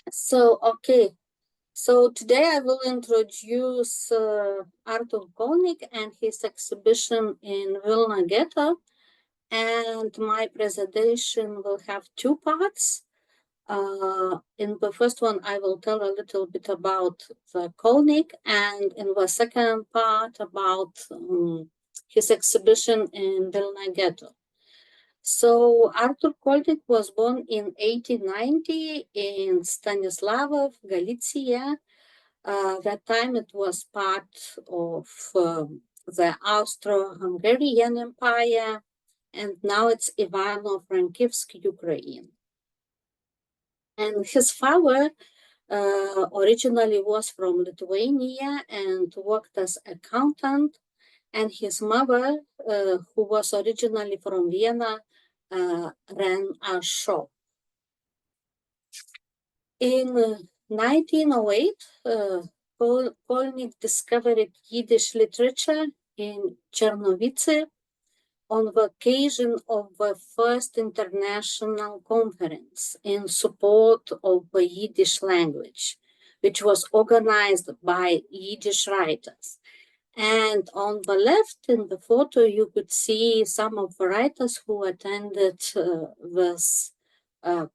Okay. So today I will introduce Artur Kolnik and his exhibition in Vilna Ghetto. And my presentation will have two parts. In the first one, I will tell a little bit about the Kolnik, and in the second part about his exhibition in Vilna Ghetto. So Artur Kolnik was born in 1890 in Stanislavov, Galicia. That time it was part of the Austro-Hungarian Empire, and now it's Ivano-Frankivsk, Ukraine. And his father originally was from Lithuania and worked as accountant, and his mother, who was originally from Vienna, ran a shop. In 1908, Kolnik discovered Yiddish literature in Chernivtsi on the occasion of the first international conference in support of the Yiddish language, which was organized by Yiddish writers. And on the left in the photo, you could see some of the writers who attended this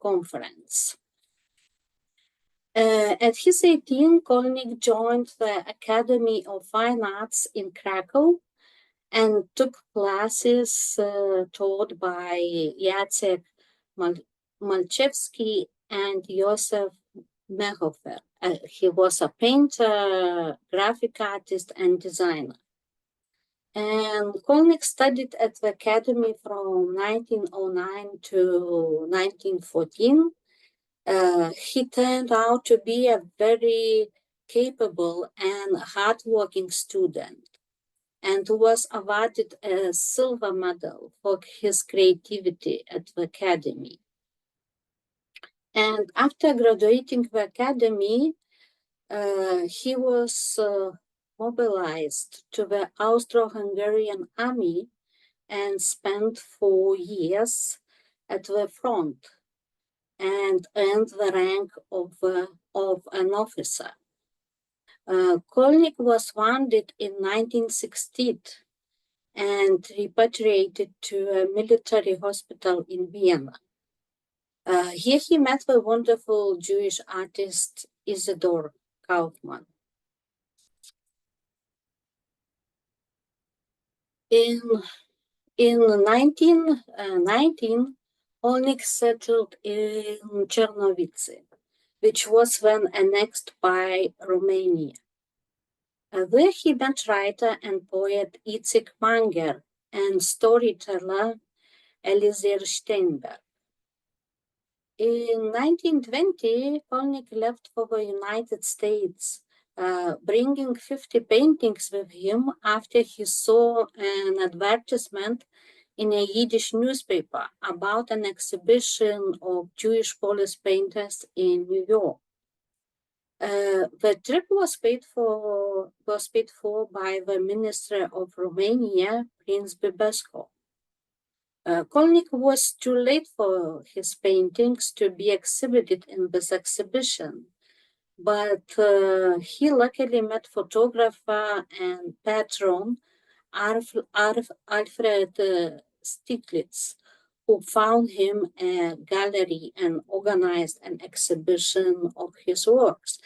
conference. At his 18, Kolnik joined the Academy of Fine Arts in Krakow and took classes taught by Jacek Malczewski and Josef Mehofer. He was a painter, graphic artist, and designer. And Kolnik studied at the Academy from 1909 to 1914. He turned out to be a very capable and hardworking student, and was awarded a silver medal for his creativity at the Academy. And after graduating the Academy, he was mobilized to the Austro-Hungarian army and spent 4 years at the front and earned the rank of an officer. Kolnik was wounded in 1916 and repatriated to a military hospital in Vienna. Here he met the wonderful Jewish artist Isidor Kaufman. In 1919, Kolnik settled in Chernivtsi, which was then annexed by Romania. There he met writer and poet Itzhak Manger and storyteller Eliezer Steinberg. In 1920, Kolnik left for the United States, bringing 50 paintings with him after he saw an advertisement in a Yiddish newspaper about an exhibition of Jewish Polish painters in New York. The trip was paid for by the Minister of Romania, Prince Bibesco. Kolnik was too late for his paintings to be exhibited in this exhibition, but he luckily met photographer and patron Alfred Stieglitz, who found him a gallery and organized an exhibition of his works.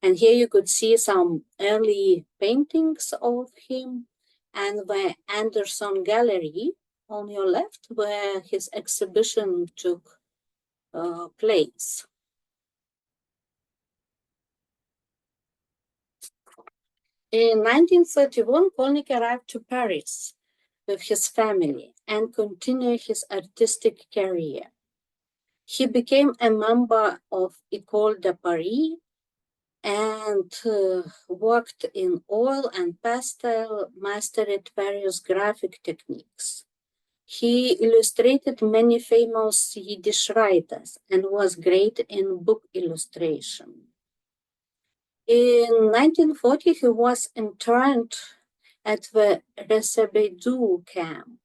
And here you could see some early paintings of him and the Anderson Gallery on your left, where his exhibition took place. In 1931, Kolnik arrived to Paris with his family and continued his artistic career. He became a member of École de Paris and worked in oil and pastel, mastered various graphic techniques. He illustrated many famous Yiddish writers and was great in book illustration. In 1940, he was interned at the Resebedu camp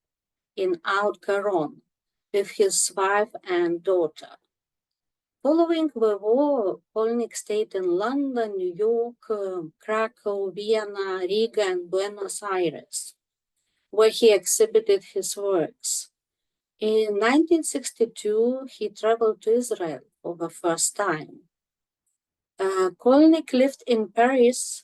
in Out-Garonne with his wife and daughter. Following the war, Kolnik stayed in London, New York, Krakow, Vienna, Riga, and Buenos Aires, where he exhibited his works. In 1962, he traveled to Israel for the first time. Kolnik lived in Paris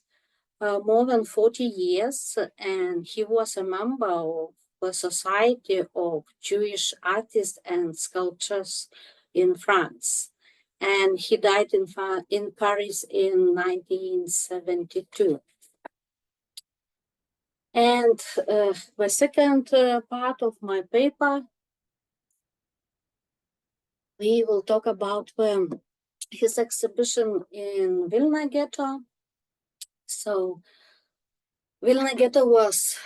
more than 40 years, and he was a member of the Society of Jewish Artists and Sculptors in France. And he died in Paris in 1972. And the second part of my paper, we will talk about his exhibition in Vilna Ghetto. So Vilna Ghetto was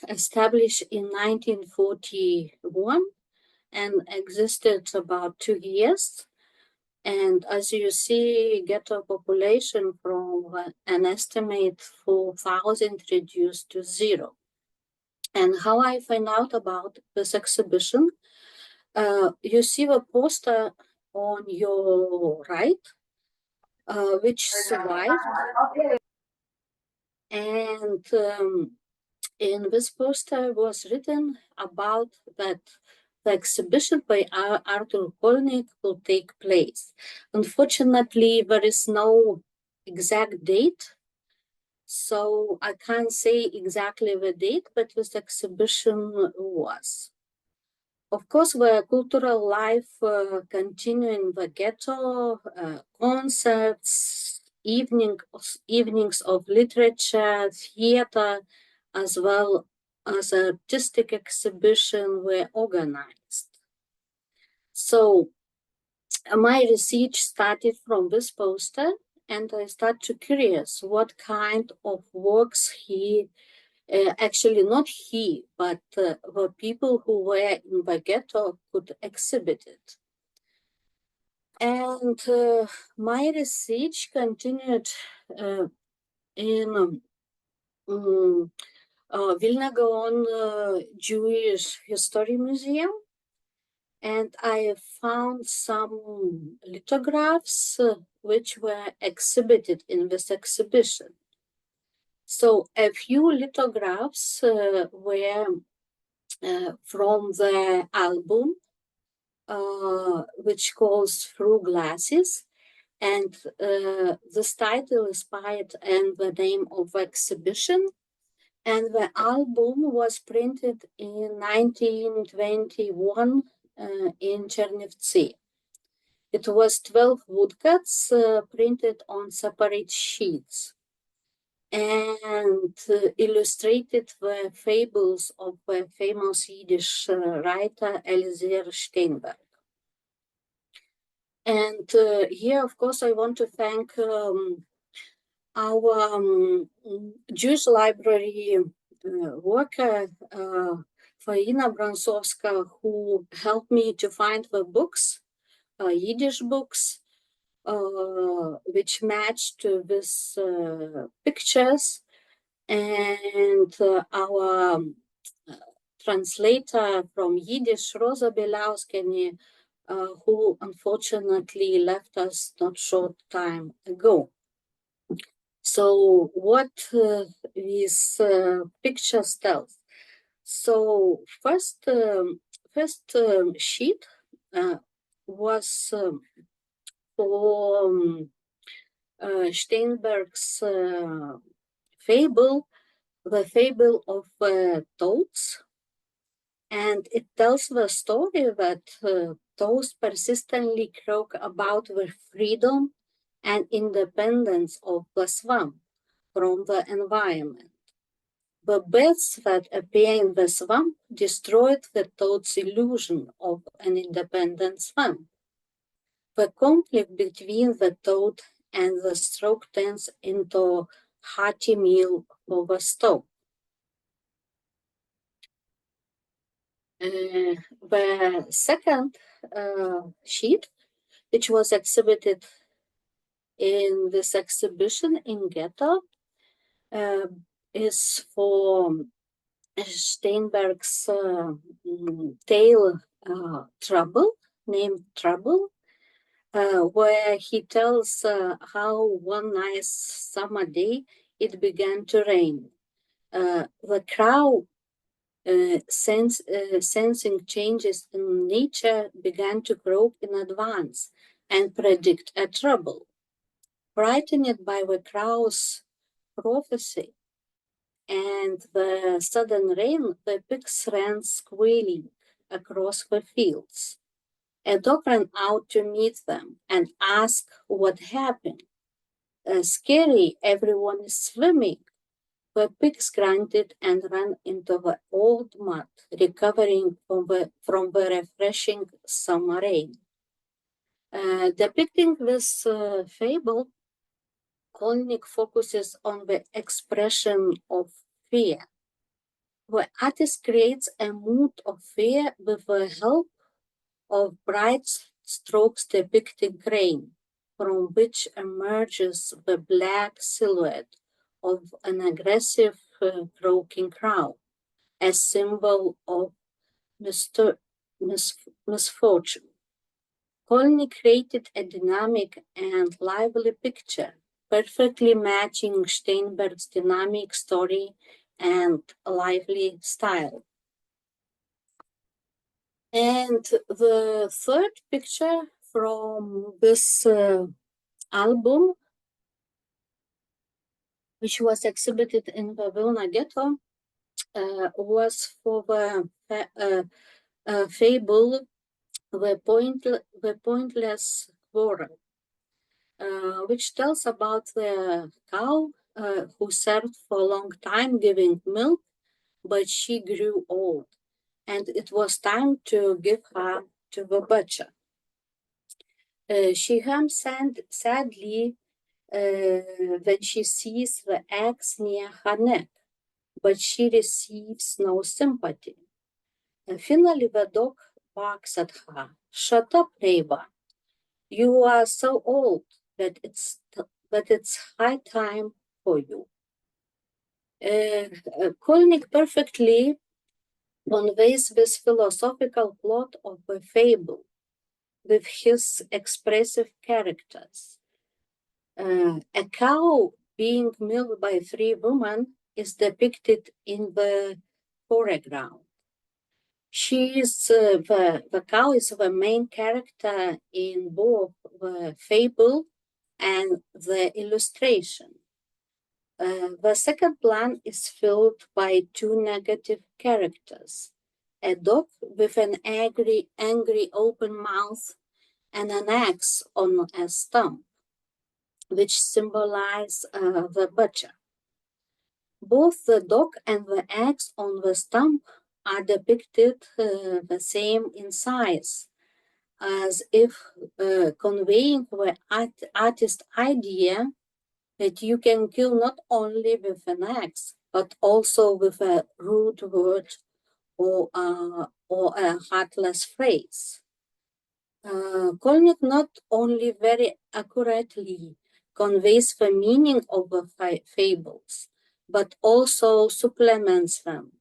established in 1941 and existed about 2 years. And as you see, ghetto population from an estimate 4,000 reduced to 0. And how I find out about this exhibition, you see the poster on your right, which survived. And in this poster was written about that the exhibition by Arthur Kolnik will take place. Unfortunately, there is no exact date, so I can't say exactly the date, but this exhibition was. Of course, the cultural life continued in the ghetto, concerts, evenings of literature, theater, as well as artistic exhibition were organized. So my research started from this poster, and I started curious what kind of works he, actually not he, but the people who were in the ghetto could exhibit it. And my research continued in Vilna Gaon Jewish History Museum, and I found some lithographs which were exhibited in this exhibition. So a few lithographs were from the album, which calls Through Glasses, and this title inspired and the name of the exhibition. And the album was printed in 1921 in Chernivtsi. It was 12 woodcuts printed on separate sheets and illustrated the fables of the famous Yiddish writer Eliezer Steinberg. And here, of course, I want to thank our Jewish library worker, Faina Bransovska, who helped me to find the books, Yiddish books, which matched with pictures, and our translator from Yiddish, Rosa Belauskene, who unfortunately left us not short time ago. So what these pictures tell? So first sheet was for Steinberg's fable, the fable of toads, and it tells the story that toads persistently croak about the freedom and independence of the swamp from the environment. The bats that appear in the swamp destroyed the toad's illusion of an independent swamp. The conflict between the toad and the stork turns into hearty meal for the stork. The second sheet, which was exhibited in this exhibition in Ghetto, is for Steinberg's tale Trouble, named Trouble. where he tells how one nice summer day it began to rain. The crowd, sensing changes in nature, began to grope in advance and predict a trouble. Frightened by the crowd's prophecy and the sudden rain, the pigs ran squealing across the fields. A dog ran out to meet them and ask what happened. Scary, everyone is swimming. The pigs grunted and ran into the old mud, recovering from the refreshing summer rain. Depicting this fable, Kolnik focuses on the expression of fear. The artist creates a mood of fear with the help of bright strokes depicting rain, from which emerges the black silhouette of an aggressive croaking crowd, a symbol of misfortune. Kolnik created a dynamic and lively picture, perfectly matching Steinberg's dynamic story and lively style. And the third picture from this album, which was exhibited in the Vilna Ghetto, was for the fable The Pointless Quarrel, which tells about the cow who served for a long time giving milk, but she grew old, and it was time to give her to the butcher. She hums sadly when she sees the axe near her neck, but she receives no sympathy. Finally, the dog barks at her. "Shut up, neighbor. You are so old that it's high time for you." Kolnik perfectly conveys this philosophical plot of the fable with his expressive characters. A cow being milked by 3 women is depicted in the foreground. The cow is the main character in both the fable and the illustration. The second plan is filled by 2 negative characters: a dog with an angry open mouth and an axe on a stump, which symbolize the butcher. Both the dog and the axe on the stump are depicted the same in size, as if conveying the artist's idea that you can kill not only with an axe, but also with a rude word or a heartless phrase. Kolnik not only very accurately conveys the meaning of the fables, but also supplements them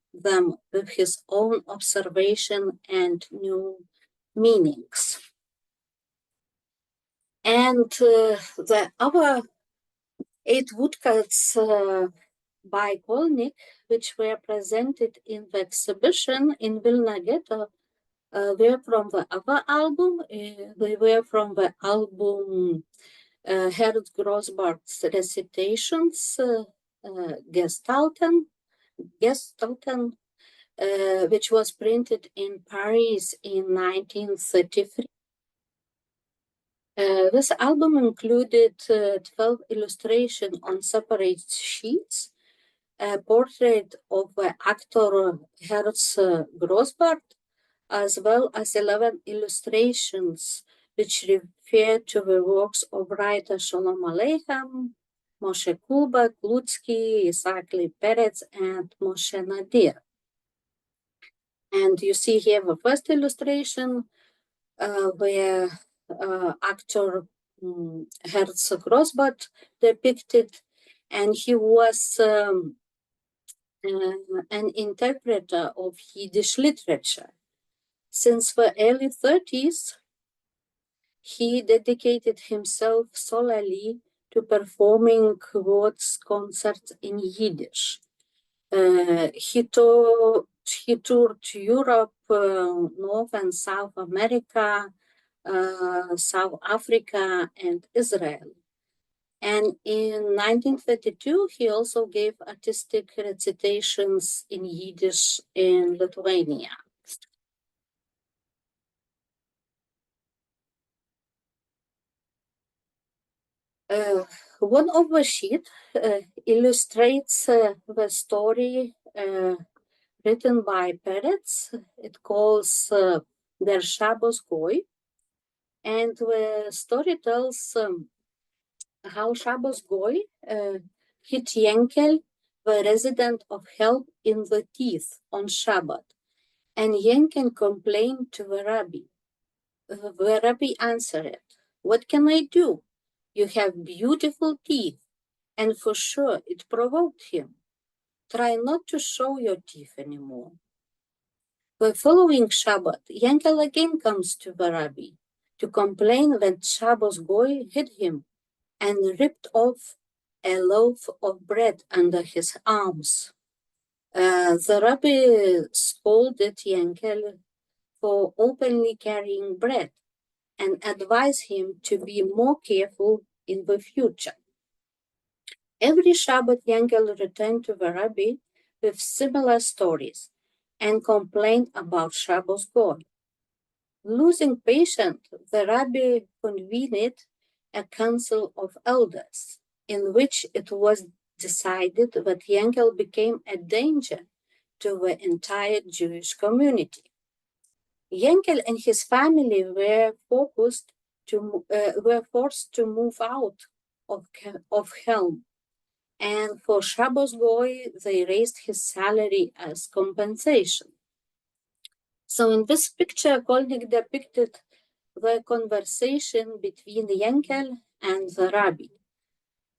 with his own observation and new meanings. And the other 8 woodcuts by Kolnik, which were presented in the exhibition in Vilna Ghetto, were from the other album. They were from the album Herz Grossbart's Recitations, Gestalten, which was printed in Paris in 1933. This album included 12 illustrations on separate sheets, a portrait of the actor Herz Grossbart, as well as 11 illustrations which refer to the works of writer Shalom Aleichem, Moshe Kuba, Klutsky, Isaac Peretz, and Moshe Nadir. And you see here the first illustration where actor Herz Grossbart depicted, and he was an interpreter of Yiddish literature. Since the early 30s, he dedicated himself solely to performing Quotes concerts in Yiddish. He toured Europe, North and South America, South Africa, and Israel. And in 1932, he also gave artistic recitations in Yiddish in Lithuania. One of the sheet illustrates the story written by Peretz. It calls Der Shabbos Goy. And the story tells how Shabbos Goy hit Yenkel, the resident of hell, in the teeth on Shabbat. And Yenkel complained to the rabbi. The rabbi answered, "What can I do? You have beautiful teeth." And for sure it provoked him. "Try not to show your teeth anymore." The following Shabbat, Yankel again comes to the rabbi to complain that Shabbos Goy hit him and ripped off a loaf of bread under his arms. The rabbi scolded Yankel for openly carrying bread and advised him to be more careful in the future. Every Shabbat, Yankel returned to the rabbi with similar stories and complained about Shabbos Goy. Losing patience, the rabbi convened a council of elders, in which it was decided that Yankel became a danger to the entire Jewish community. Yankel and his family were forced to move out of Helm, and for Shabbos Goy, they raised his salary as compensation. So in this picture, Kolnik depicted the conversation between Yankel and the rabbi.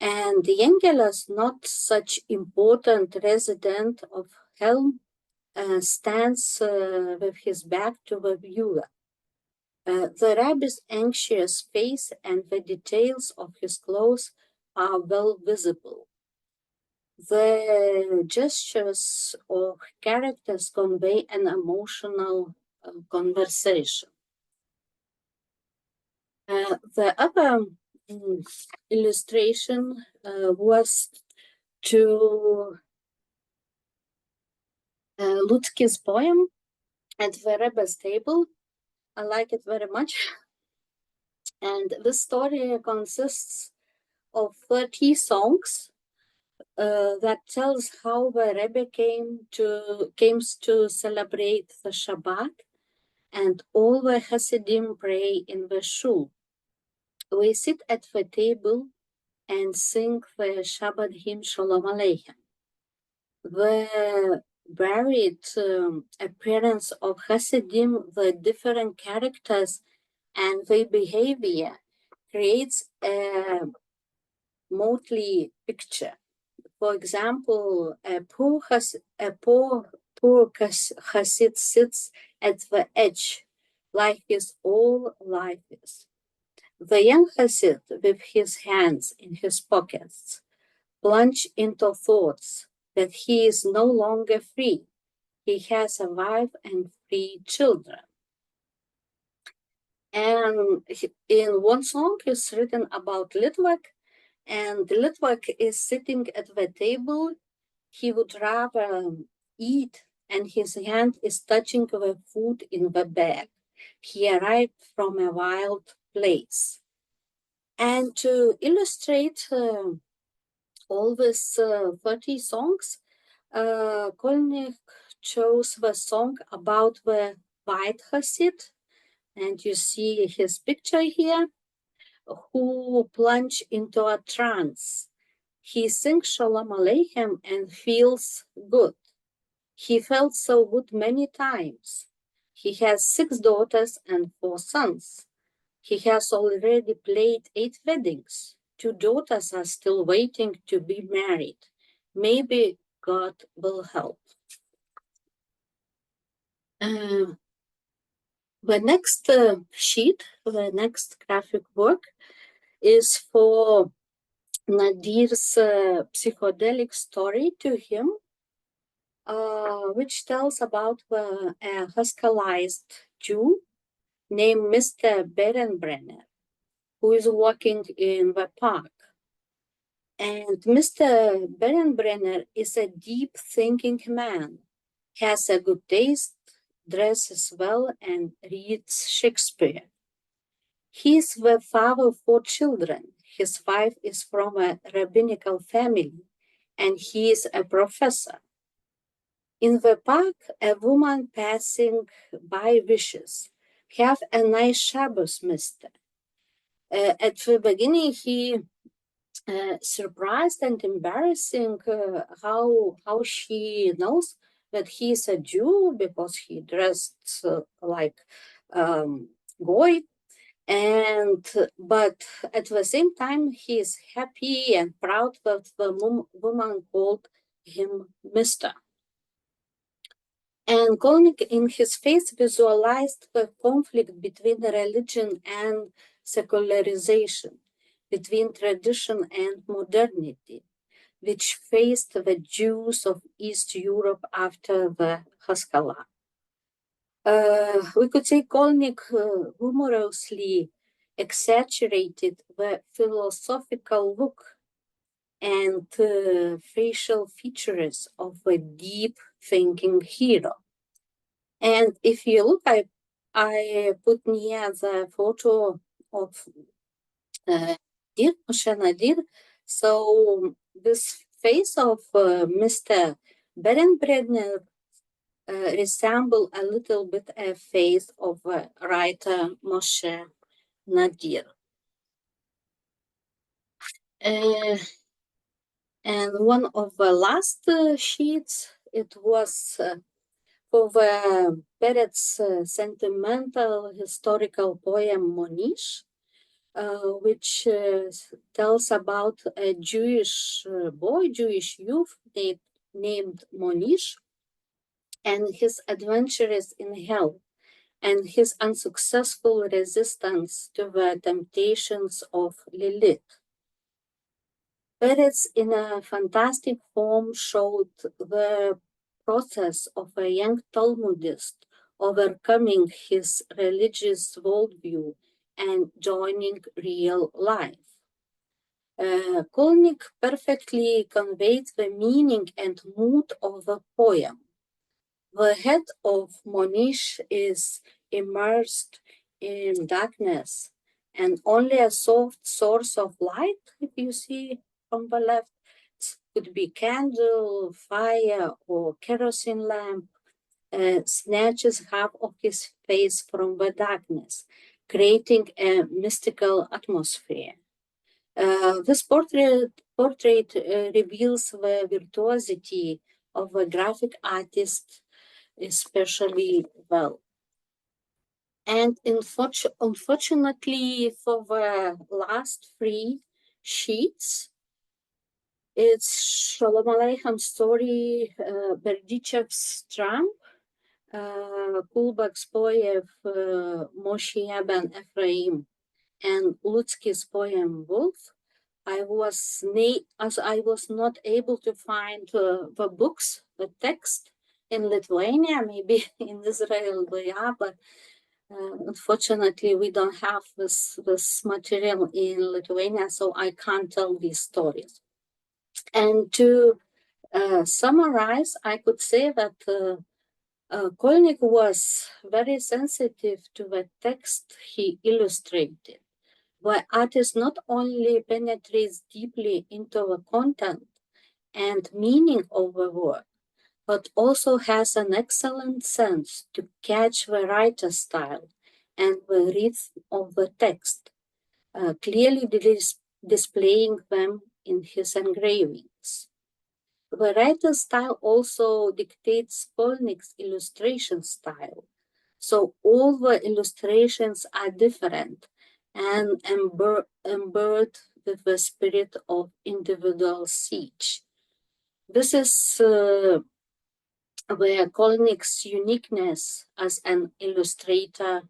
And Yankel, as not such important resident of Helm, stands with his back to the viewer. The rabbi's anxious face and the details of his clothes are well visible. The gestures or characters convey an emotional conversation. The other illustration was to Lutzky's poem at the Rebbe's table. I like it very much. And this story consists of 30 songs that tells how the Rebbe came to celebrate the Shabbat, and all the Hasidim pray in the shul. We sit at the table and sing the Shabbat hymn Shalom Aleichem. The varied appearance of Hasidim, the different characters and their behavior creates a motley picture. For example, a poor Hasid sits at the edge, like his all life is. The young Hasid, with his hands in his pockets, plunge into thoughts that he is no longer free. He has a wife and 3 children. And in one song is written about Litvak, and Litvak is sitting at the table. He would rather eat, and his hand is touching the food in the bag. He arrived from a wild place. And to illustrate all these 30 songs, Kolnik chose the song about the white Hasid, and you see his picture here, who plunged into a trance. He sings Shalom Aleichem and feels good. He felt so good many times. He has 6 daughters and 4 sons. He has already played 8 weddings. 2 daughters are still waiting to be married. Maybe God will help. The next sheet, the next graphic work, is for Nadir's psychedelic story to him, which tells about a hospitalized Jew named Mr. Berenbrenner, who is walking in the park. And Mr. Berenbrenner is a deep-thinking man, has a good taste, dresses well, and reads Shakespeare. He is the father of 4 children. His wife is from a rabbinical family, and he is a professor. In the park, a woman passing by wishes, "Have a nice Shabbos, mister." At the beginning, he surprised and embarrassing how she knows that he is a Jew because he dressed like goy, but at the same time he is happy and proud that the woman called him Mister. And Kolnik in his face visualized the conflict between religion and secularization, between tradition and modernity, which faced the Jews of East Europe after the Haskalah. We could say Kolnik humorously exaggerated the philosophical look and facial features of a deep-thinking hero. And if you look, I put near the photo of Moshe Nadir. So this face of Mr. Berenbrenner resemble a little bit a face of writer Moshe Nadir. And one of the last sheets, it was for the Peretz sentimental historical poem Monish, which tells about a Jewish boy, Jewish youth named Monish, and his adventures in hell, and his unsuccessful resistance to the temptations of Lilith. Peretz, in a fantastic form, showed the process of a young Talmudist overcoming his religious worldview and joining real life. Kolnik perfectly conveyed the meaning and mood of the poem. The head of Monish is immersed in darkness, and only a soft source of light, if you see from the left, could be candle, fire, or kerosene lamp, snatches half of his face from the darkness, creating a mystical atmosphere. This portrait reveals the virtuosity of a graphic artist especially well. And unfortunately, for the last 3 sheets, it's Shalom Aleichem story, Berdichev's Trump, Kulbak's poem Moshe ben Ephraim, and Lutzky's poem Wolf. I was not able to find the books, the text in Lithuania, maybe in Israel they are, but unfortunately we don't have this material in Lithuania, so I can't tell these stories. And to summarize, I could say that Kolnik was very sensitive to the text he illustrated. The artist not only penetrates deeply into the content and meaning of the work, but also has an excellent sense to catch the writer's style and the rhythm of the text, clearly displaying them in his engravings. The writer's style also dictates Kolnik's illustration style, so all the illustrations are different and imbued with the spirit of individual siege. This is where Kolnik's uniqueness as an illustrator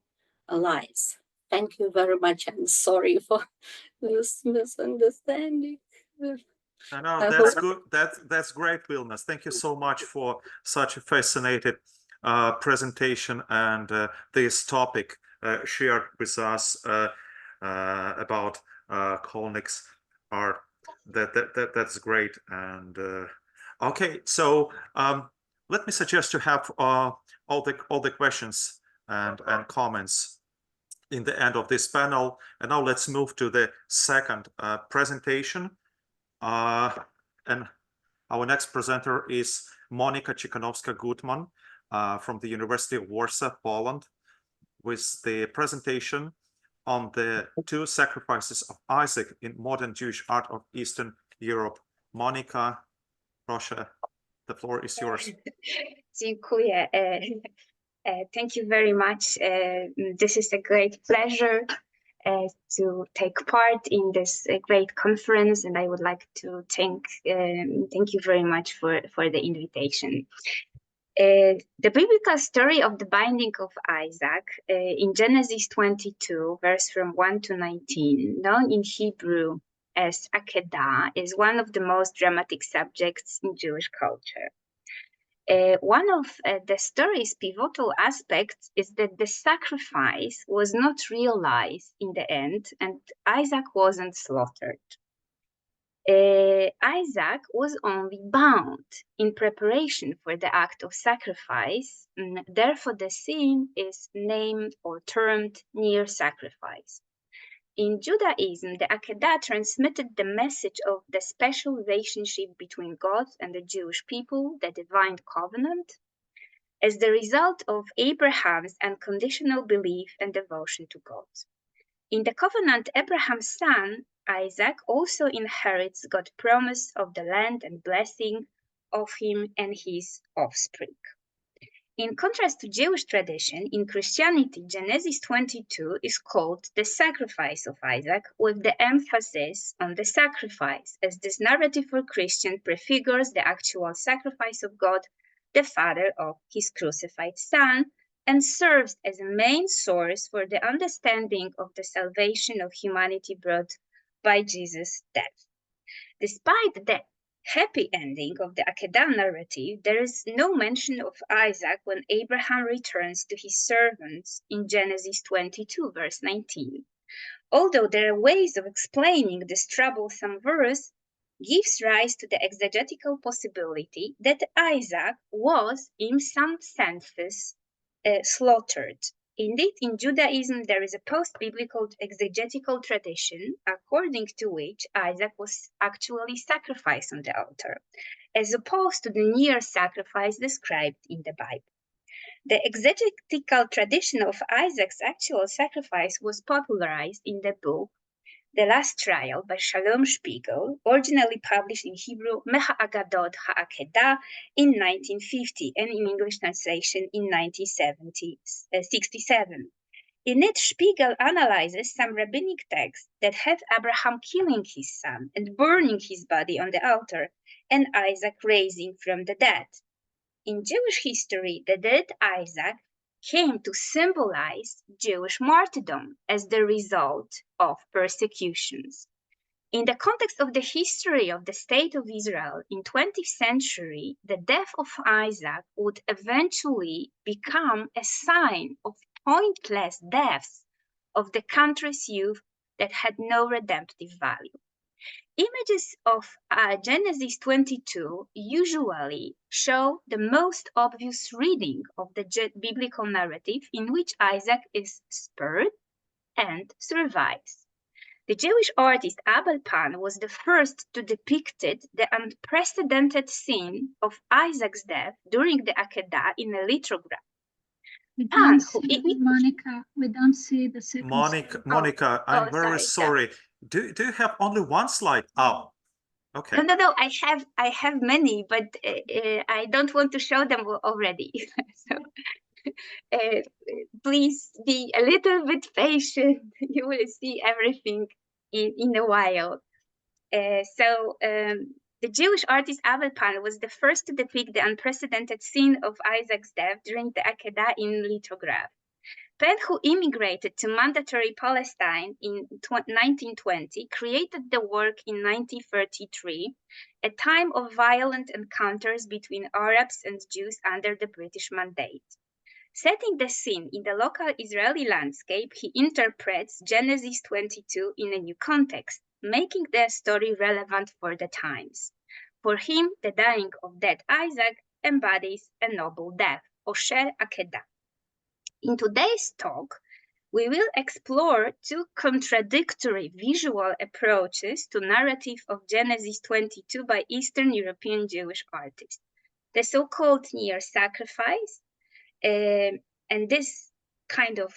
lies. Thank you very much, and sorry for this misunderstanding. No, that's good. That's great, Vilna. Thank you so much for such a fascinating presentation and this topic shared with us about Kolnik's art. That's great. And okay, so let me suggest to have all the questions and comments in the end of this panel. And now let's move to the second presentation. And our next presenter is Monika Czekanowska-Gutman from the University of Warsaw, Poland, with the presentation on the two sacrifices of Isaac in modern Jewish art of Eastern Europe. Monika, proszę, the floor is yours. Dziękuję. Thank you very much. This is a great pleasure to take part in this great conference, and I would like to thank you very much for the invitation. The biblical story of the binding of Isaac in Genesis 22, verse from 1 to 19, known in Hebrew as Akedah, is one of the most dramatic subjects in Jewish culture. One of the story's pivotal aspects is that the sacrifice was not realized in the end, and Isaac wasn't slaughtered. Isaac was only bound in preparation for the act of sacrifice. Therefore, the scene is named or termed near sacrifice. In Judaism, the Akedah transmitted the message of the special relationship between God and the Jewish people, the divine covenant, as the result of Abraham's unconditional belief and devotion to God. In the covenant, Abraham's son, Isaac, also inherits God's promise of the land and blessing of him and his offspring. In contrast to Jewish tradition, in Christianity, Genesis 22 is called the sacrifice of Isaac, with the emphasis on the sacrifice, as this narrative for Christian prefigures the actual sacrifice of God, the Father of his crucified Son, and serves as a main source for the understanding of the salvation of humanity brought by Jesus' death. Despite the happy ending of the Akedah narrative, there is no mention of Isaac when Abraham returns to his servants in Genesis 22, verse 19. Although there are ways of explaining this troublesome verse, gives rise to the exegetical possibility that Isaac was, in some senses, slaughtered. Indeed, in Judaism, there is a post-biblical exegetical tradition according to which Isaac was actually sacrificed on the altar, as opposed to the near sacrifice described in the Bible. The exegetical tradition of Isaac's actual sacrifice was popularized in the book The Last Trial by Shalom Spiegel, originally published in Hebrew Meha-Agadot Ha-Akedah in 1950 and in English translation in 1967. In it, Spiegel analyzes some rabbinic texts that have Abraham killing his son and burning his body on the altar, and Isaac raising from the dead. In Jewish history, the dead Isaac came to symbolize Jewish martyrdom as the result of persecutions. In the context of the history of the State of Israel in 20th century, the death of Isaac would eventually become a sign of pointless deaths of the country's youth that had no redemptive value. Images of Genesis 22 usually show the most obvious reading of the biblical narrative in which Isaac is spared and survives. The Jewish artist Abel Pan was the first to depict the unprecedented scene of Isaac's death during the Akedah in a lithograph. Monika, we don't see the second slide. Monika, I'm very sorry. Do you have only one slide up? Okay. No. I have many, but I don't want to show them already. So please be a little bit patient. You will see everything in a while. The Jewish artist Abel Pan was the first to depict the unprecedented scene of Isaac's death during the Akedah in lithograph. Penn, who immigrated to mandatory Palestine in 1920, created the work in 1933, a time of violent encounters between Arabs and Jews under the British mandate. Setting the scene in the local Israeli landscape, he interprets Genesis 22 in a new context, making the story relevant for the times. For him, the dying of dead Isaac embodies a noble death, Osher Akedah. In today's talk, we will explore two contradictory visual approaches to narrative of Genesis 22 by Eastern European Jewish artists. The so-called near sacrifice, and this kind of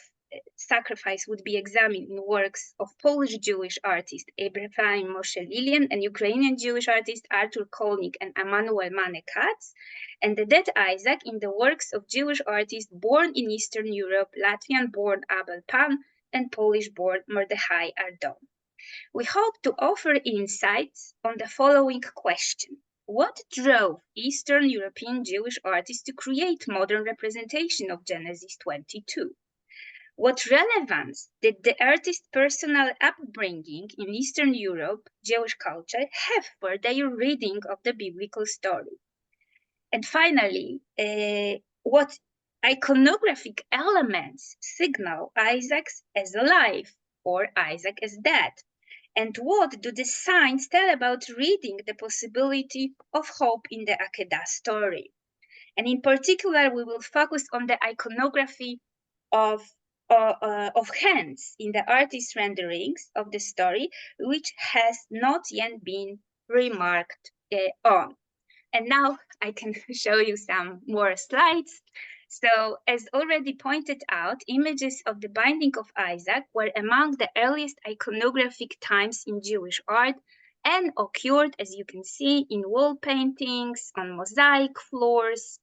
sacrifice would be examined in works of Polish Jewish artist Ebrahim Moshe Lilian and Ukrainian Jewish artist Artur Kolnik and Emanuel Mane-Katz, and the dead Isaac in the works of Jewish artists born in Eastern Europe, Latvian-born Abel Pan and Polish-born Mordechai Ardon. We hope to offer insights on the following question. What drove Eastern European Jewish artists to create modern representation of Genesis 22? What relevance did the artist's personal upbringing in Eastern Europe, Jewish culture, have for their reading of the biblical story? And finally, what iconographic elements signal Isaac as alive or Isaac as dead? And what do the signs tell about reading the possibility of hope in the Akedah story? And in particular, we will focus on the iconography of hands in the artist's renderings of the story, which has not yet been remarked on. And now I can show you some more slides. So, as already pointed out, images of the binding of Isaac were among the earliest iconographic times in Jewish art and occurred, as you can see, in wall paintings, on mosaic floors,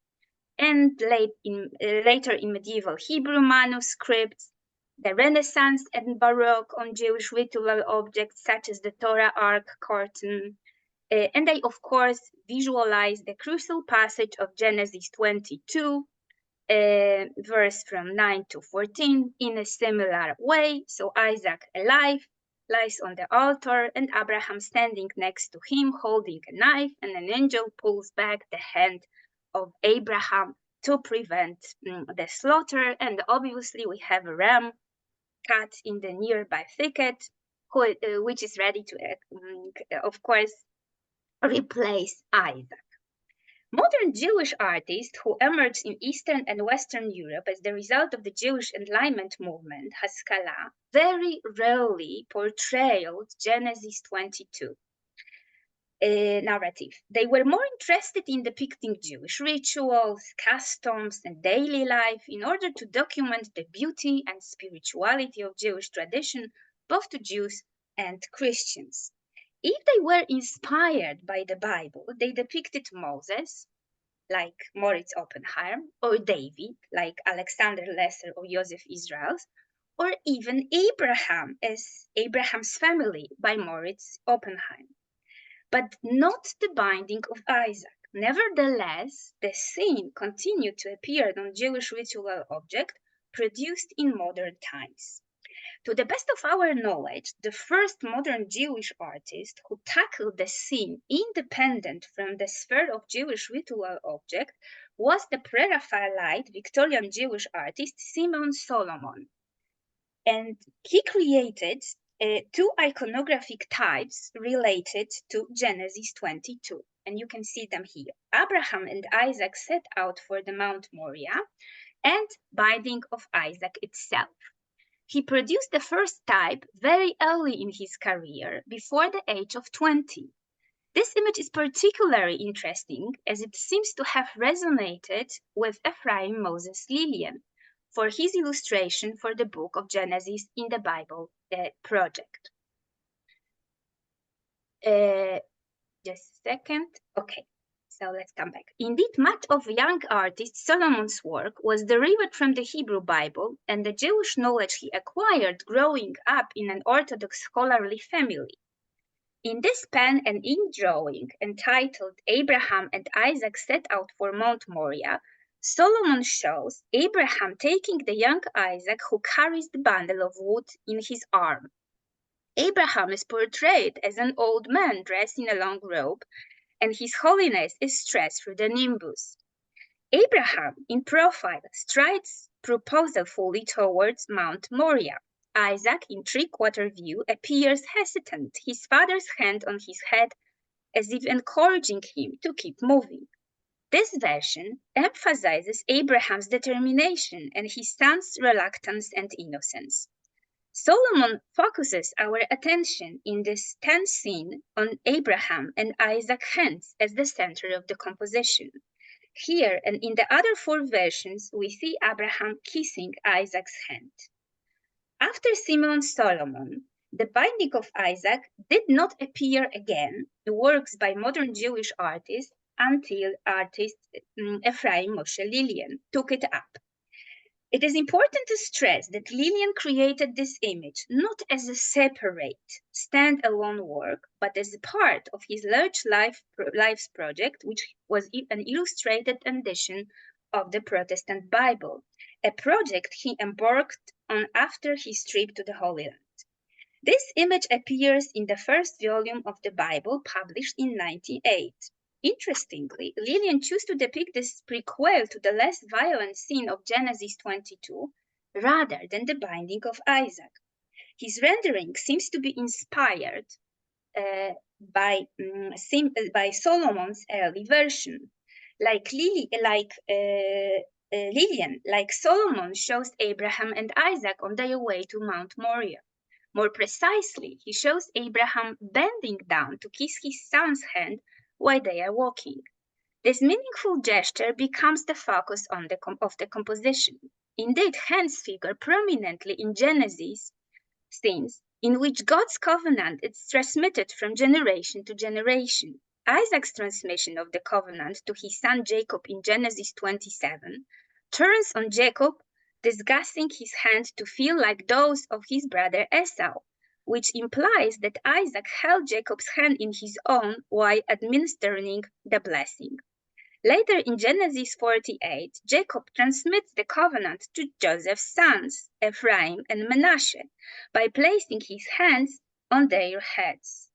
and later in medieval Hebrew manuscripts, the Renaissance and Baroque on Jewish ritual objects such as the Torah Ark curtain, and they, of course, visualize the crucial passage of Genesis 22, verse from 9 to 14 in a similar way. So Isaac alive lies on the altar and Abraham standing next to him holding a knife, and an angel pulls back the hand of Abraham to prevent the slaughter. And obviously we have a ram cut in the nearby thicket, which is ready to, of course, replace Isaac. Modern Jewish artists who emerged in Eastern and Western Europe as the result of the Jewish Enlightenment movement, Haskalah, very rarely portrayed Genesis 22 narrative. They were more interested in depicting Jewish rituals, customs, and daily life in order to document the beauty and spirituality of Jewish tradition, both to Jews and Christians. If they were inspired by the Bible, they depicted Moses, like Moritz Oppenheim, or David, like Alexander Lesser or Joseph Israels, or even Abraham as Abraham's family by Moritz Oppenheim, but not the binding of Isaac. Nevertheless, the scene continued to appear on Jewish ritual objects produced in modern times. To the best of our knowledge, the first modern Jewish artist who tackled the scene independent from the sphere of Jewish ritual object was the pre-Raphaelite Victorian Jewish artist Simeon Solomon. And he created two iconographic types related to Genesis 22. And you can see them here. Abraham and Isaac set out for the Mount Moriah and binding of Isaac itself. He produced the first type very early in his career, before the age of 20. This image is particularly interesting as it seems to have resonated with Ephraim Moses Lilian for his illustration for the Book of Genesis in the Bible project. Just a second. Okay. So let's come back. Indeed, much of young artist Solomon's work was derived from the Hebrew Bible and the Jewish knowledge he acquired growing up in an Orthodox scholarly family. In this pen and ink drawing entitled Abraham and Isaac Set Out for Mount Moriah, Solomon shows Abraham taking the young Isaac who carries the bundle of wood in his arm. Abraham is portrayed as an old man dressed in a long robe, and his holiness is stressed through the nimbus. Abraham, in profile, strides proposalfully towards Mount Moriah. Isaac, in three-quarter view, appears hesitant, his father's hand on his head, as if encouraging him to keep moving. This version emphasizes Abraham's determination and his son's reluctance and innocence. Solomon focuses our attention in this tense scene on Abraham and Isaac's hands as the center of the composition. Here and in the other four versions, we see Abraham kissing Isaac's hand. After Simeon's Solomon, the binding of Isaac did not appear again in works by modern Jewish artists until artist Ephraim Moshe Lilien took it up. It is important to stress that Lilien created this image not as a separate, stand-alone work, but as a part of his large life's project, which was an illustrated edition of the Protestant Bible, a project he embarked on after his trip to the Holy Land. This image appears in the first volume of the Bible, published in 1908. Interestingly, Lilien chose to depict this prequel to the less violent scene of Genesis 22 rather than the binding of Isaac. His rendering seems to be inspired by Solomon's early version. Like Lilien, like Solomon, shows Abraham and Isaac on their way to Mount Moriah. More precisely, he shows Abraham bending down to kiss his son's hand while they are walking. This meaningful gesture becomes the focus of the composition. Indeed, hands figure prominently in Genesis scenes in which God's covenant is transmitted from generation to generation. Isaac's transmission of the covenant to his son Jacob in Genesis 27 turns on Jacob discussing his hand to feel like those of his brother Esau, which implies that Isaac held Jacob's hand in his own while administering the blessing. Later in Genesis 48, Jacob transmits the covenant to Joseph's sons, Ephraim and Manasseh, by placing his hands on their heads.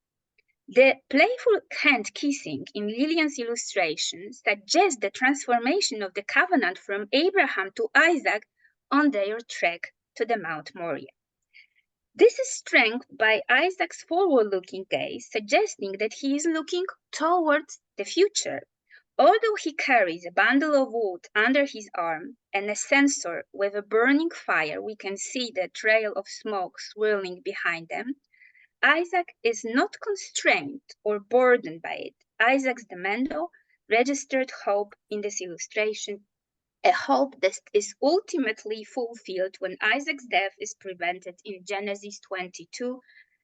The playful hand kissing in Lilien's illustration suggests the transformation of the covenant from Abraham to Isaac on their trek to the Mount Moriah. This is strengthened by Isaac's forward-looking gaze, suggesting that he is looking towards the future. Although he carries a bundle of wood under his arm and a censer with a burning fire, we can see the trail of smoke swirling behind them. Isaac is not constrained or burdened by it. Isaac's demando registered hope in this illustration, a hope that is ultimately fulfilled when Isaac's death is prevented in Genesis 22,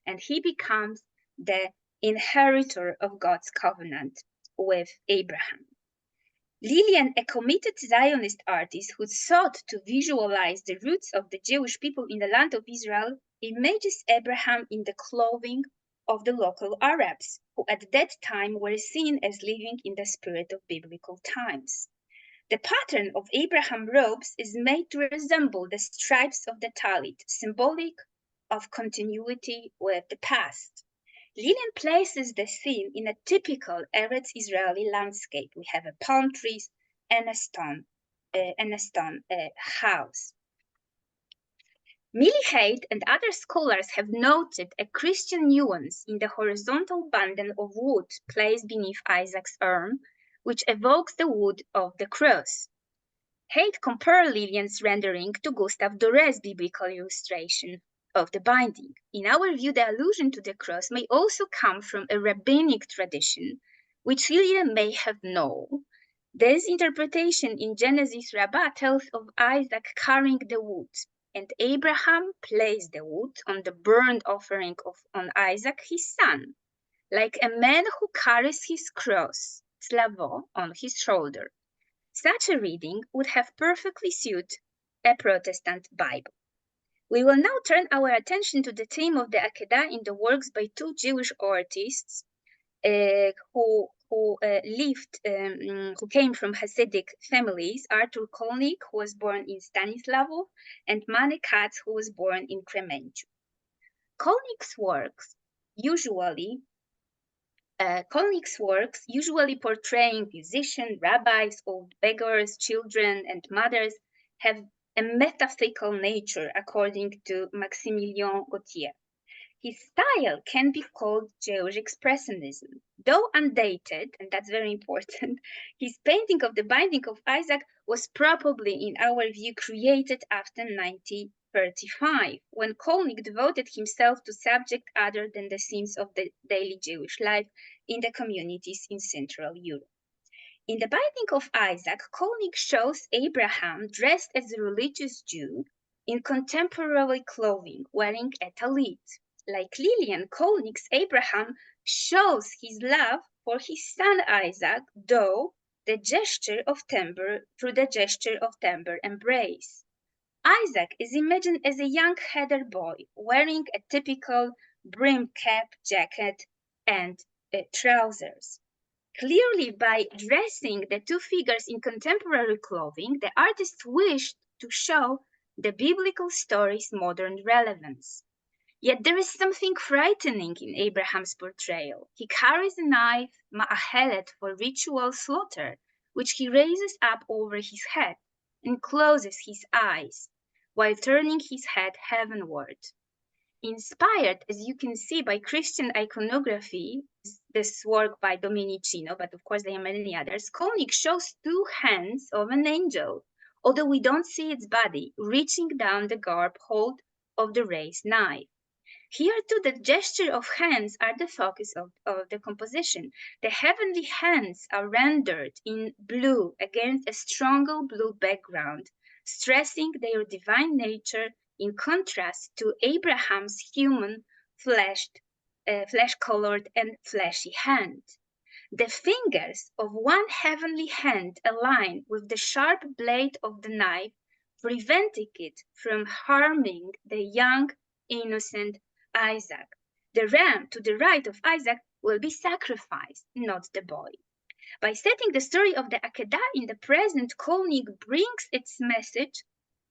and he becomes the inheritor of God's covenant with Abraham. Lilien, a committed Zionist artist who sought to visualize the roots of the Jewish people in the land of Israel, images Abraham in the clothing of the local Arabs, who at that time were seen as living in the spirit of biblical times. The pattern of Abraham's robes is made to resemble the stripes of the talit, symbolic of continuity with the past. Lilien places the scene in a typical Eretz Israeli landscape. We have palm trees and a stone house. Millie Haidt and other scholars have noted a Christian nuance in the horizontal bundle of wood placed beneath Isaac's arm, which evokes the wood of the cross. Haidt compared Lilien's rendering to Gustave Doré's biblical illustration of the binding. In our view, the allusion to the cross may also come from a rabbinic tradition, which Lilien may have known. This interpretation in Genesis Rabbah tells of Isaac carrying the wood, and Abraham placed the wood on the burnt offering on Isaac, his son, like a man who carries his cross, tzlavo, on his shoulder. Such a reading would have perfectly suited a Protestant Bible. We will now turn our attention to the theme of the Akedah in the works by two Jewish artists who who came from Hasidic families. Artur Kolnik, who was born in Stanislavo, and Mane Katz, who was born in Kremenchu. Kolnik's works usually portraying musicians, rabbis, old beggars, children, and mothers have a metaphysical nature, according to Maximilien Gautier. His style can be called Jewish expressionism. Though undated, and that's very important, his painting of the Binding of Isaac was probably, in our view, created after 1935, when Kolnik devoted himself to subjects other than the scenes of the daily Jewish life in the communities in Central Europe. In the Binding of Isaac, Kolnik shows Abraham dressed as a religious Jew in contemporary clothing, wearing a talit. Like Lillian, Kolnik's Abraham shows his love for his son Isaac, though through the gesture of tender embrace. Isaac is imagined as a young heather boy wearing a typical brim cap, jacket, and trousers. Clearly, by dressing the two figures in contemporary clothing, the artist wished to show the biblical story's modern relevance. Yet there is something frightening in Abraham's portrayal. He carries a knife, ma'ahelet, for ritual slaughter, which he raises up over his head and closes his eyes, while turning his head heavenward. Inspired, as you can see, by Christian iconography, this work by Domenichino, but of course there are many others, Kolnik shows two hands of an angel, although we don't see its body, reaching down the garb hold of the raised knife. Here too, the gesture of hands are the focus of the composition. The heavenly hands are rendered in blue against a stronger blue background, stressing their divine nature in contrast to Abraham's human, flesh-colored and fleshy hand. The fingers of one heavenly hand align with the sharp blade of the knife, preventing it from harming the young, innocent Isaac. The ram to the right of Isaac will be sacrificed, not the boy. By setting the story of the Akedah in the present, Kolnik brings its message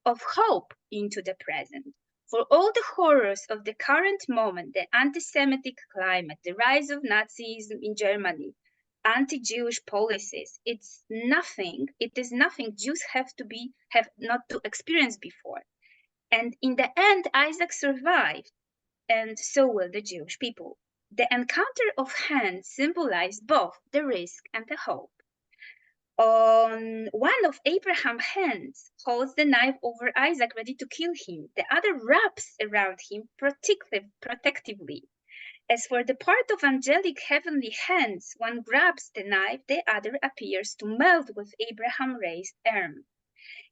of hope into the present. For all the horrors of the current moment, the anti-Semitic climate, the rise of Nazism in Germany, anti-Jewish policies, it is nothing Jews have not to experience before. And in the end, Isaac survived, and so will the Jewish people. The encounter of hands symbolized both the risk and the hope. On one of Abraham's hands holds the knife over Isaac, ready to kill him. The other wraps around him protectively. As for the part of angelic heavenly hands, one grabs the knife, the other appears to melt with Abraham's raised arm.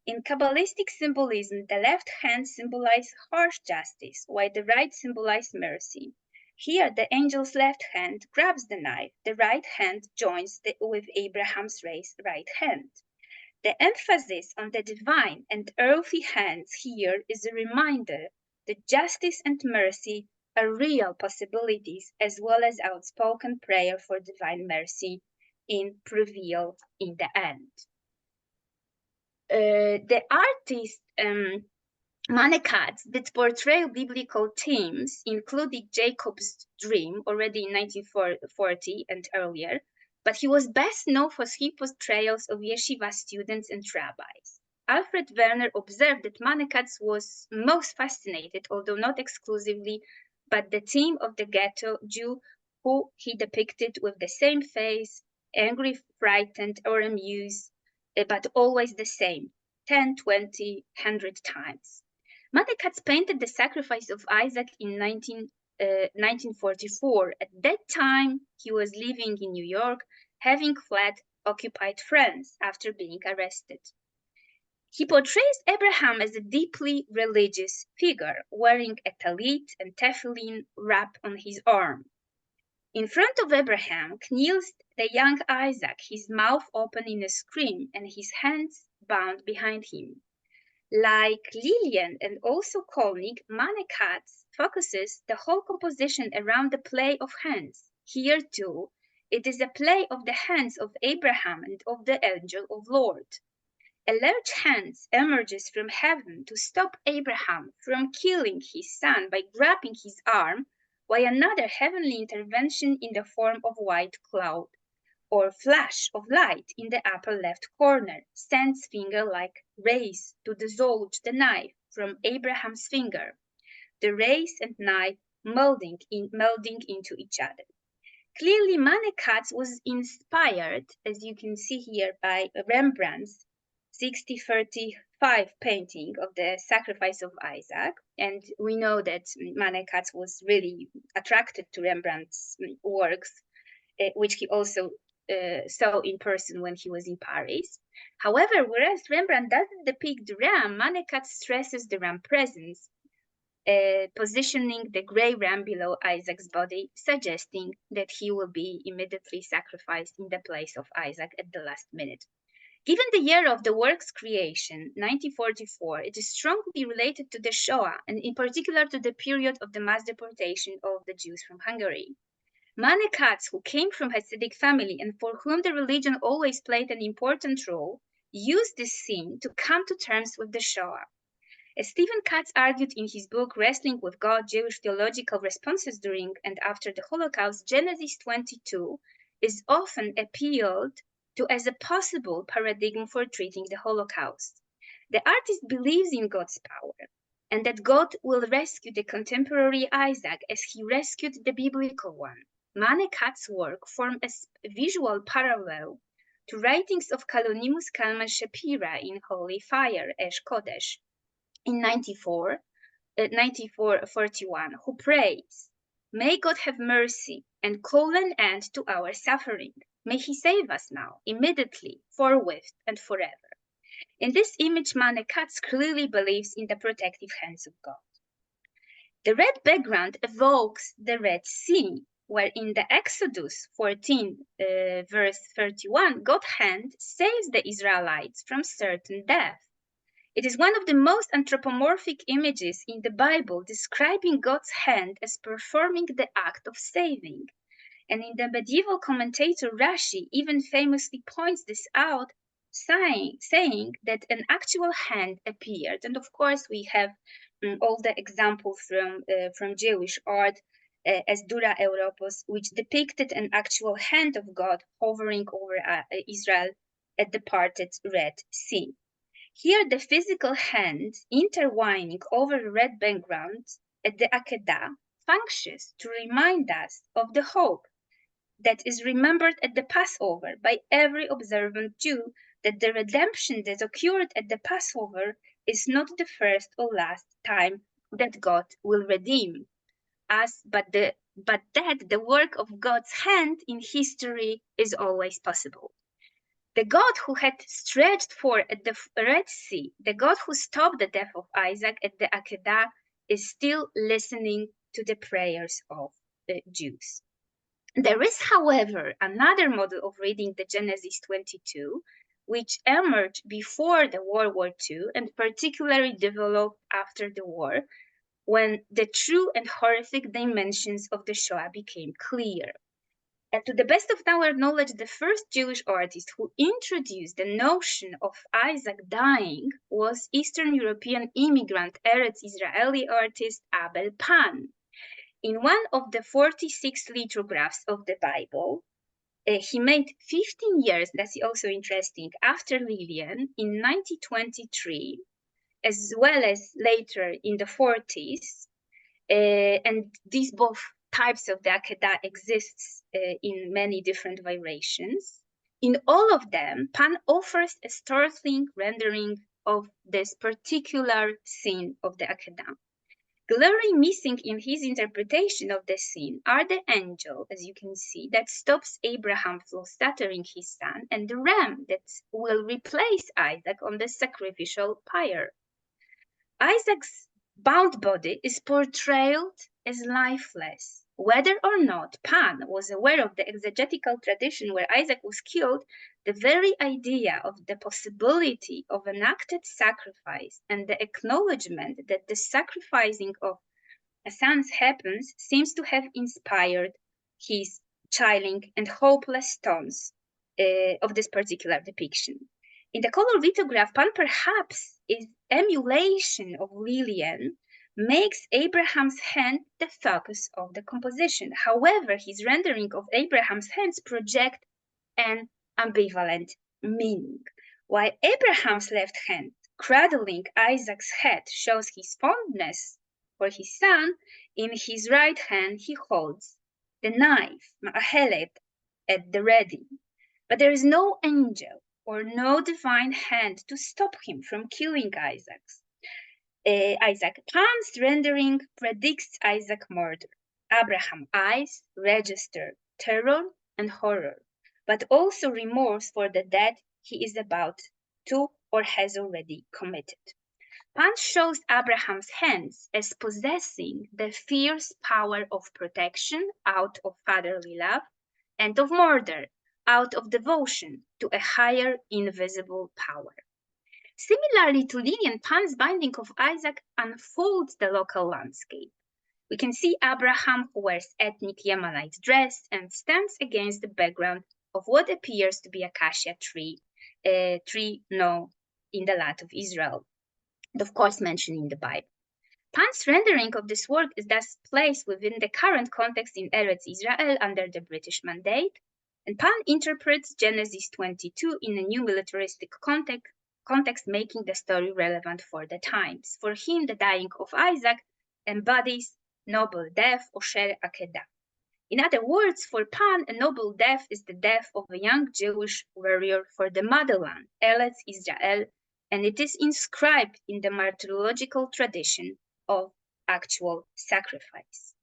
In Kabbalistic symbolism, the left hand symbolizes harsh justice, while the right symbolizes mercy. Here, the angel's left hand grabs the knife, the right hand joins with Abraham's raised right hand. The emphasis on the divine and earthly hands here is a reminder that justice and mercy are real possibilities, as well as outspoken prayer for divine mercy in prevail in the end. The artist Mane Katz did portray biblical themes, including Jacob's dream, already in 1940 and earlier, but he was best known for his portrayals of yeshiva students and rabbis. Alfred Werner observed that Mane Katz was most fascinated, although not exclusively, by the theme of the ghetto Jew, who he depicted with the same face, angry, frightened, or amused, but always the same, 10, 20, 100 times. Mane Katz painted the sacrifice of Isaac in 1944. At that time, he was living in New York, having fled occupied France after being arrested. He portrays Abraham as a deeply religious figure, wearing a talit and tefillin wrap on his arm. In front of Abraham kneels the young Isaac, his mouth open in a scream and his hands bound behind him. Like Lillian and also Kolnik, Mane Katz focuses the whole composition around the play of hands. Here too, It is a play of the hands of Abraham and of the angel of Lord. A large hand emerges from heaven to stop Abraham from killing his son by grabbing his arm, while another heavenly intervention in the form of white cloud or flash of light in the upper left corner sends finger-like rays to dislodge the knife from Abraham's finger, the rays and knife melding into each other. Clearly, Manekatz was inspired, as you can see here, by Rembrandt's 1635 painting of the sacrifice of Isaac. And we know that Manekatz was really attracted to Rembrandt's works, which he also saw in person when he was in Paris. However, whereas Rembrandt doesn't depict the ram, Manekatz stresses the ram presence, positioning the gray ram below Isaac's body, suggesting that he will be immediately sacrificed in the place of Isaac at the last minute. Given the year of the work's creation, 1944, it is strongly related to the Shoah, and in particular to the period of the mass deportation of the Jews from Hungary. Manekatz, who came from a Hasidic family and for whom the religion always played an important role, used this scene to come to terms with the Shoah. As Stephen Katz argued in his book Wrestling with God, Jewish Theological Responses During and After the Holocaust, Genesis 22 is often appealed to as a possible paradigm for treating the Holocaust. The artist believes in God's power and that God will rescue the contemporary Isaac as he rescued the biblical one. Manekatz's work formed a visual parallel to writings of Kalonimus Kalman Shapira in Holy Fire, Esh Kodesh, in 1941, who prays, "May God have mercy and call an end to our suffering. May he save us now, immediately, forthwith, and forever." In this image, Manekatz clearly believes in the protective hands of God. The red background evokes the Red Sea, where in the Exodus 14, verse 31, God's hand saves the Israelites from certain death. It is one of the most anthropomorphic images in the Bible, describing God's hand as performing the act of saving. And in the medieval commentator Rashi even famously points this out, saying that an actual hand appeared. And of course, we have all the examples from Jewish art, as Dura Europos, which depicted an actual hand of God hovering over Israel at the parted Red Sea. Here, the physical hand intertwining over the red background at the Akedah functions to remind us of the hope that is remembered at the Passover by every observant Jew, that the redemption that occurred at the Passover is not the first or last time that God will redeem us, but that the work of God's hand in history is always possible. The God who had stretched forth at the Red Sea, the God who stopped the death of Isaac at the Akedah, is still listening to the prayers of the Jews. There is, however, another model of reading the Genesis 22, which emerged before the World War II and particularly developed after the war, when the true and horrific dimensions of the Shoah became clear. And to the best of our knowledge, the first Jewish artist who introduced the notion of Isaac dying was Eastern European immigrant Eretz Israeli artist Abel Pan. In one of the 46 lithographs of the Bible, he made 15 years, that's also interesting, after Lillian in 1923, as well as later in the 40s. And these both types of the Akedah exists in many different variations. In all of them, Pan offers a startling rendering of this particular scene of the Akedah. Glaringly missing in his interpretation of the scene are the angel, as you can see, that stops Abraham from slaughtering his son, and the ram that will replace Isaac on the sacrificial pyre. Isaac's bound body is portrayed as lifeless. Whether or not Pan was aware of the exegetical tradition where Isaac was killed, the very idea of the possibility of an acted sacrifice and the acknowledgement that the sacrificing of a son happens seems to have inspired his chilling, and hopeless tones of this particular depiction. In the color lithograph, Pan perhaps is emulation of Lillian, makes Abraham's hand the focus of the composition. However, his rendering of Abraham's hands project an ambivalent meaning. While Abraham's left hand cradling Isaac's head shows his fondness for his son, in his right hand he holds the knife, ma'ahelet, at the ready. But there is no angel or no divine hand to stop him from killing Isaac. Pan's rendering predicts Isaac's murder. Abraham's eyes register terror and horror, but also remorse for the death he is about to or has already committed. Pan shows Abraham's hands as possessing the fierce power of protection out of fatherly love and of murder out of devotion to a higher invisible power. Similarly to Lillian, Pan's binding of Isaac unfolds the local landscape. We can see Abraham, who wears ethnic Yemenite dress and stands against the background of what appears to be a acacia tree, a tree known in the land of Israel, and of course mentioned in the Bible. Pan's rendering of this work is thus placed within the current context in Eretz Israel under the British Mandate, and Pan interprets Genesis 22 in a new militaristic context, making the story relevant for the times. For him, the dying of Isaac embodies noble death, Osher Akedah. In other words, for Pan, a noble death is the death of a young Jewish warrior for the motherland, Eretz Israel, and it is inscribed in the martyrological tradition of actual sacrifice.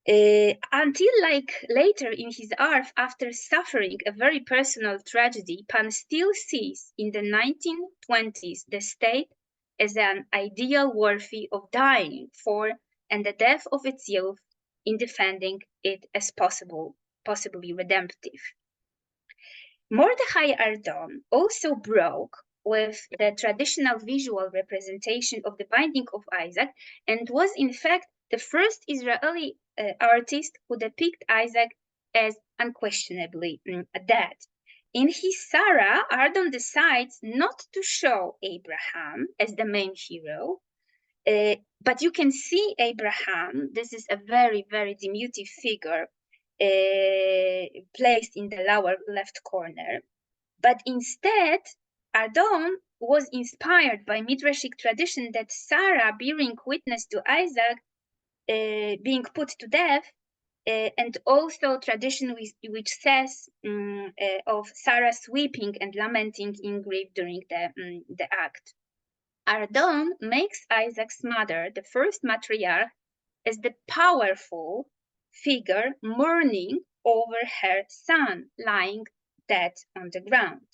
Until like later in his art, after suffering a very personal tragedy, Pan still sees in the 1920s the state as an ideal worthy of dying for, and the death of its youth in defending it as possibly redemptive. Mordechai Ardon also broke with the traditional visual representation of the binding of Isaac and was in fact the first Israeli artist who depicted Isaac as unquestionably dead. In his Sarah, Ardon decides not to show Abraham as the main hero, but you can see Abraham, this is a very, very diminutive figure placed in the lower left corner, but instead Ardon was inspired by Midrashic tradition that Sarah bearing witness to Isaac being put to death, and also tradition which says of Sarah weeping and lamenting in grief during the act. Ardon makes Isaac's mother, the first matriarch, as the powerful figure mourning over her son lying dead on the ground.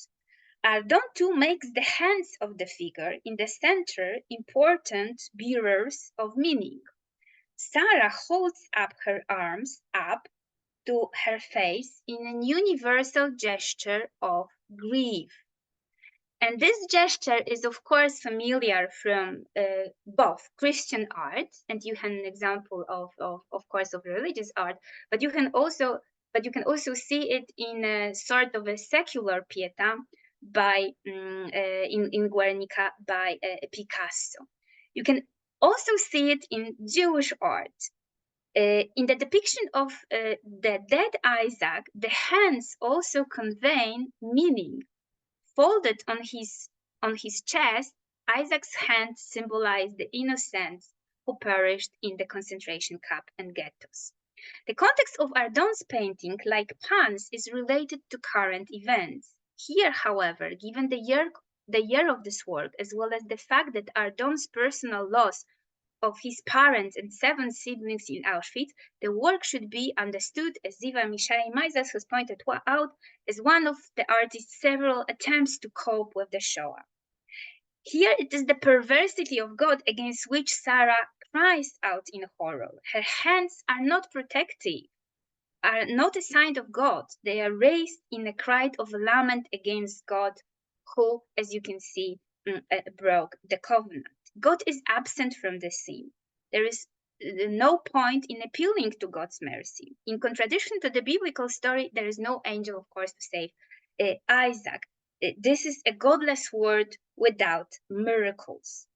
Ardon too makes the hands of the figure in the center important bearers of meaning. Sarah holds up her arms up to her face in a universal gesture of grief. And this gesture is of course familiar from both Christian art, and you have an example of course of religious art, but you can also see it in a sort of a secular pietà by in Guernica by Picasso. You can also see it in Jewish art. In the depiction of the dead Isaac, the hands also convey meaning. Folded on his chest, Isaac's hands symbolize the innocents who perished in the concentration camp and ghettos. The context of Ardon's painting, like Pan's, is related to current events. Here, however, given the year of this work, as well as the fact that Ardon's personal loss of his parents and 7 siblings in Auschwitz, the work should be understood, as Ziva Mishai-Maizas has pointed out, as one of the artist's several attempts to cope with the Shoah. Here it is the perversity of God against which Sarah cries out in horror. Her hands are not protective, are not a sign of God. They are raised in a cry of lament against God, who, as you can see, broke the covenant. God is absent from the scene. There is no point in appealing to God's mercy. In contradiction to the biblical story, there is no angel, of course, to save Isaac. This is a godless world without miracles.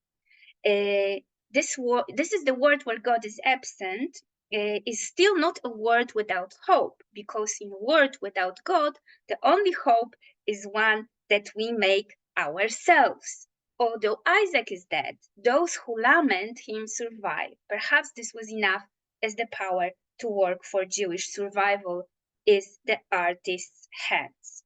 This is the world where God is absent, is still not a world without hope, because in a world without God, the only hope is one that we make ourselves. Although Isaac is dead, those who lament him survive. Perhaps this was enough, as the power to work for Jewish survival is the artist's hands.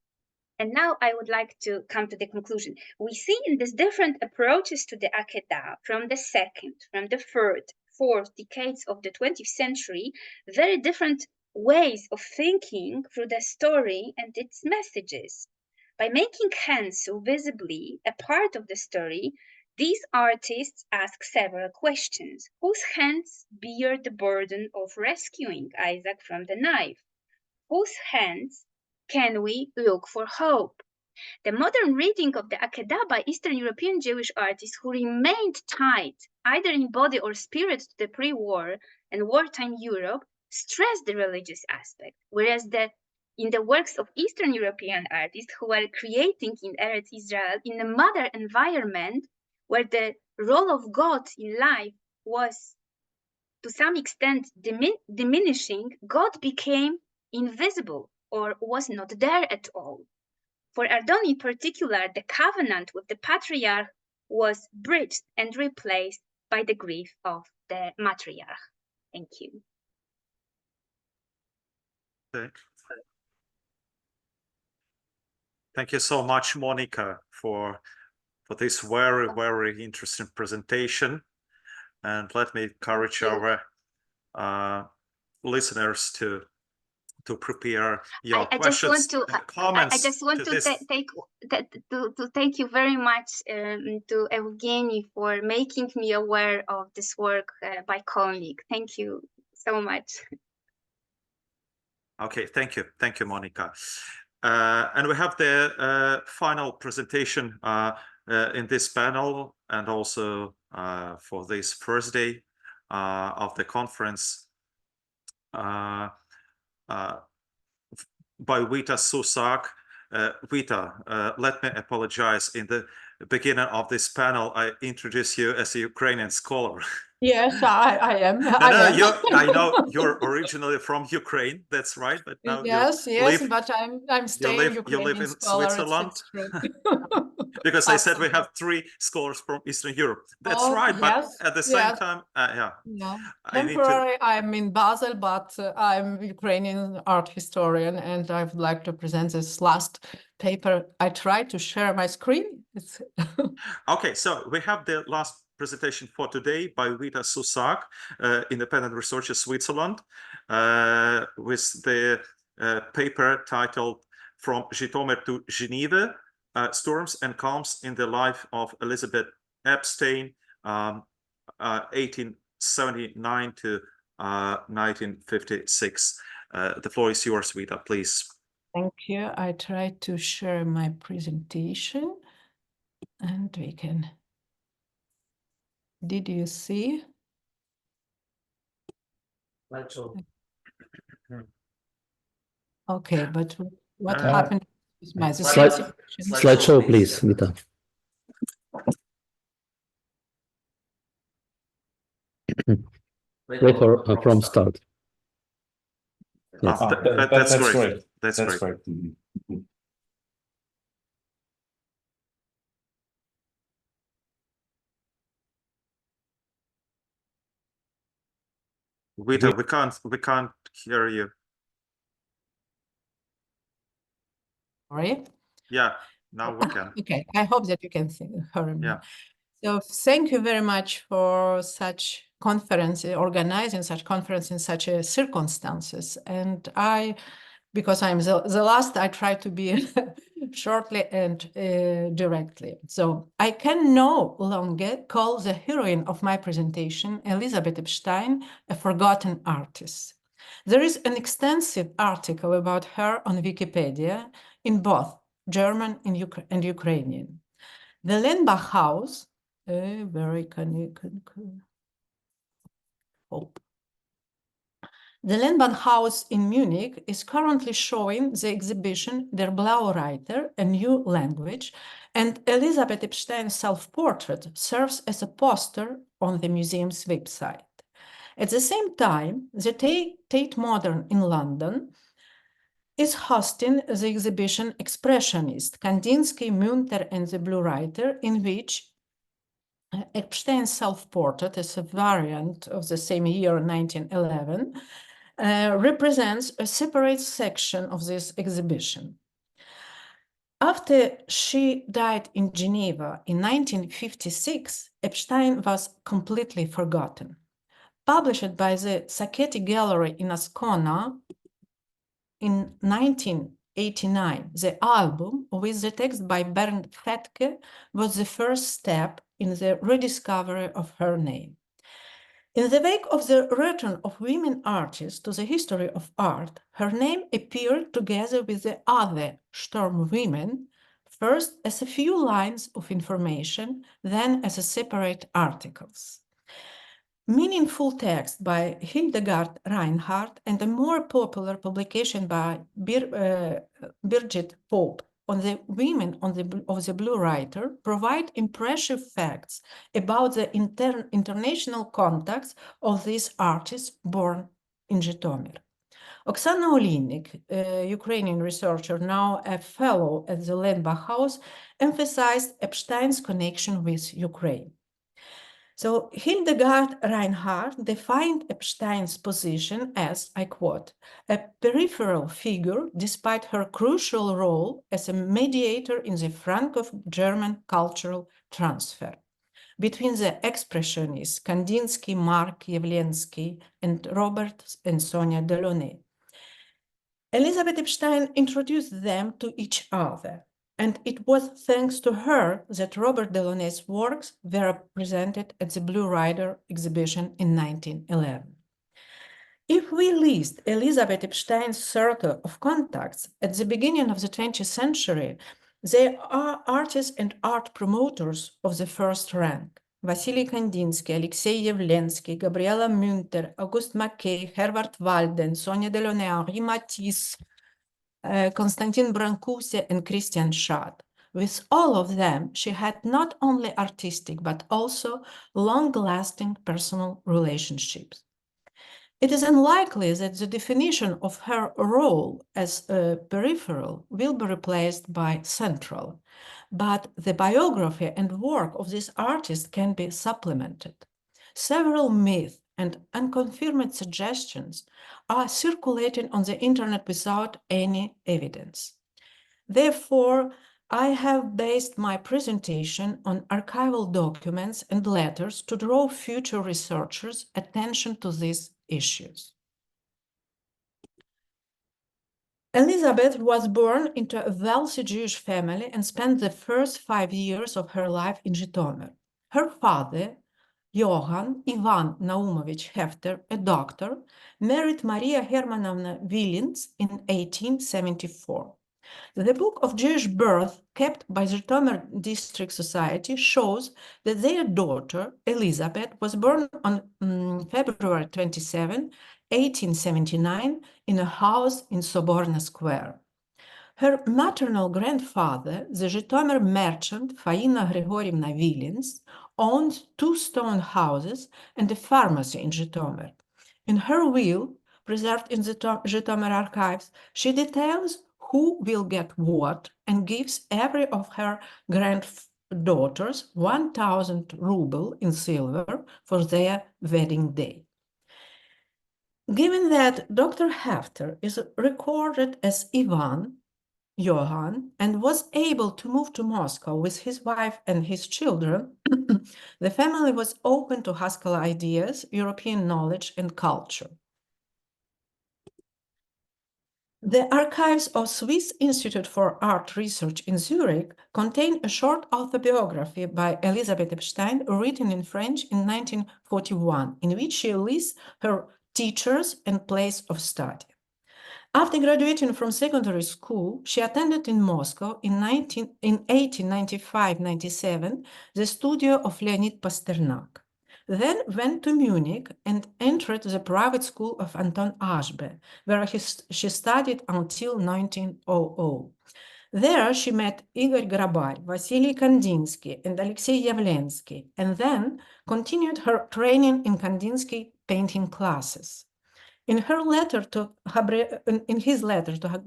And now I would like to come to the conclusion. We see in these different approaches to the Akedah from the second, from the third, fourth decades of the 20th century, very different ways of thinking through the story and its messages. By making hands so visibly a part of the story, these artists ask several questions. Whose hands bear the burden of rescuing Isaac from the knife? Whose hands can we look for hope? The modern reading of the Akedah by Eastern European Jewish artists who remained tied either in body or spirit to the pre-war and wartime Europe stressed the religious aspect, whereas in the works of Eastern European artists who were creating in Eretz Israel in a modern environment where the role of God in life was to some extent diminishing, God became invisible or was not there at all. For Ardon in particular, the covenant with the patriarch was breached and replaced by the grief of the matriarch. Thank you. Thank you so much, Monika, for this very, very interesting presentation. And let me encourage our listeners to prepare your questions and comments. I just want to thank you very much to Evgeny for making me aware of this work by Kolnik. Thank you so much. Okay, thank you, Monika. And we have the final presentation in this panel, and also for this first day of the conference. By Vita Susak. Vita, let me apologize. In the beginning of this panel, I introduced you as a Ukrainian scholar. Yes, I am. I know you're originally from Ukraine. That's right. But now yes, but I'm staying you live in Switzerland. Because I said we have 3 scholars from Eastern Europe. That's right. Yes, but at the same time, temporarily I'm in Basel, but I'm Ukrainian art historian, and I would like to present this last paper. I tried to share my screen. Okay, so we have the last presentation for today by Vita Susak, independent researcher, Switzerland, with the paper titled From Zhytomyr to Geneva, Storms and Calms in the Life of Elizabeth Epstein, 1879 to 1956. The floor is yours, Vita, please. Thank you. I tried to share my presentation, and we can... Did you see? Okay, but what happened with my slideshow, please, Vita. Wait for from start. Yes. That's great. That's great. Vita, we can't hear you. Sorry? Yeah, now we can. Okay, I hope that you can hear me. Yeah. So thank you very much for such conference, organizing such conference in such circumstances. And because I'm the last, I try to be shortly and directly. So I can no longer call the heroine of my presentation, Elizabeth Epstein, a forgotten artist. There is an extensive article about her on Wikipedia in both German and Ukrainian. The Lenbach House, very hope. The Lehmann House in Munich is currently showing the exhibition Der Blaue Reiter, A New Language, and Elisabeth Epstein's self-portrait serves as a poster on the museum's website. At the same time, the Tate Modern in London is hosting the exhibition Expressionist, Kandinsky, Münter, and the Blue Reiter, in which Epstein's self-portrait, as a variant of the same year, 1911, represents a separate section of this exhibition. After she died in Geneva in 1956, Epstein was completely forgotten. Published by the Sacchetti Gallery in Ascona in 1989, the album with the text by Bernd Fetke was the first step in the rediscovery of her name. In the wake of the return of women artists to the history of art, her name appeared together with the other Sturm women, first as a few lines of information, then as a separate articles. Meaningful text by Hildegard Reinhardt and a more popular publication by Birgit Pope on the women of the Blue Reiter provide impressive facts about the international contacts of these artists born in Zhytomyr. Oksana Olynyk, a Ukrainian researcher, now a fellow at the Lehmann House, emphasized Epstein's connection with Ukraine. So Hildegard Reinhardt defined Epstein's position as, I quote, a peripheral figure despite her crucial role as a mediator in the Franco-German cultural transfer between the expressionists Kandinsky, Mark Yevlensky, and Robert and Sonia Delaunay. Elizabeth Epstein introduced them to each other, and it was thanks to her that Robert Delaunay's works were presented at the Blue Reiter exhibition in 1911. If we list Elizabeth Epstein's circle of contacts at the beginning of the 20th century, they are artists and art promoters of the first rank. Vasily Kandinsky, Alexei Yevlensky, Gabriela Münter, August Mackay, Herbert Walden, Sonia Delaunay, Henri Matisse, Konstantin Brancusi, and Christian Schad. With all of them, she had not only artistic, but also long-lasting personal relationships. It is unlikely that the definition of her role as a peripheral will be replaced by central, but the biography and work of this artist can be supplemented. Several myths and unconfirmed suggestions are circulating on the internet without any evidence. Therefore, I have based my presentation on archival documents and letters to draw future researchers' attention to these issues. Elizabeth was born into a wealthy Jewish family and spent the first 5 years of her life in Zhytomyr. Her father, Johann Ivan Naumovich Hefter, a doctor, married Maria Hermanovna Willins in 1874. The book of Jewish birth kept by the Zhytomyr District Society shows that their daughter, Elizabeth, was born on February 27, 1879, in a house in Soborna Square. Her maternal grandfather, the Zhytomyr merchant Faina Grigorievna Willins, owned 2 stone houses and a pharmacy in Zhytomyr. In her will, preserved in the Zhytomyr archives, she details who will get what and gives every of her granddaughters 1,000 ruble in silver for their wedding day. Given that Dr. Hefter is recorded as Ivan, Johann, and was able to move to Moscow with his wife and his children, the family was open to Haskell ideas, European knowledge, and culture. The archives of Swiss Institute for Art Research in Zurich contain a short autobiography by Elizabeth Epstein written in French in 1941, in which she lists her teachers and place of study. After graduating from secondary school, she attended in Moscow in 1895-97 the studio of Leonid Pasternak. then went to Munich and entered the private school of Anton Ashbe, where she studied until 1900. There she met Igor Grabar, Vasily Kandinsky, and Alexei Yavlensky, and then continued her training in Kandinsky painting classes. In his letter to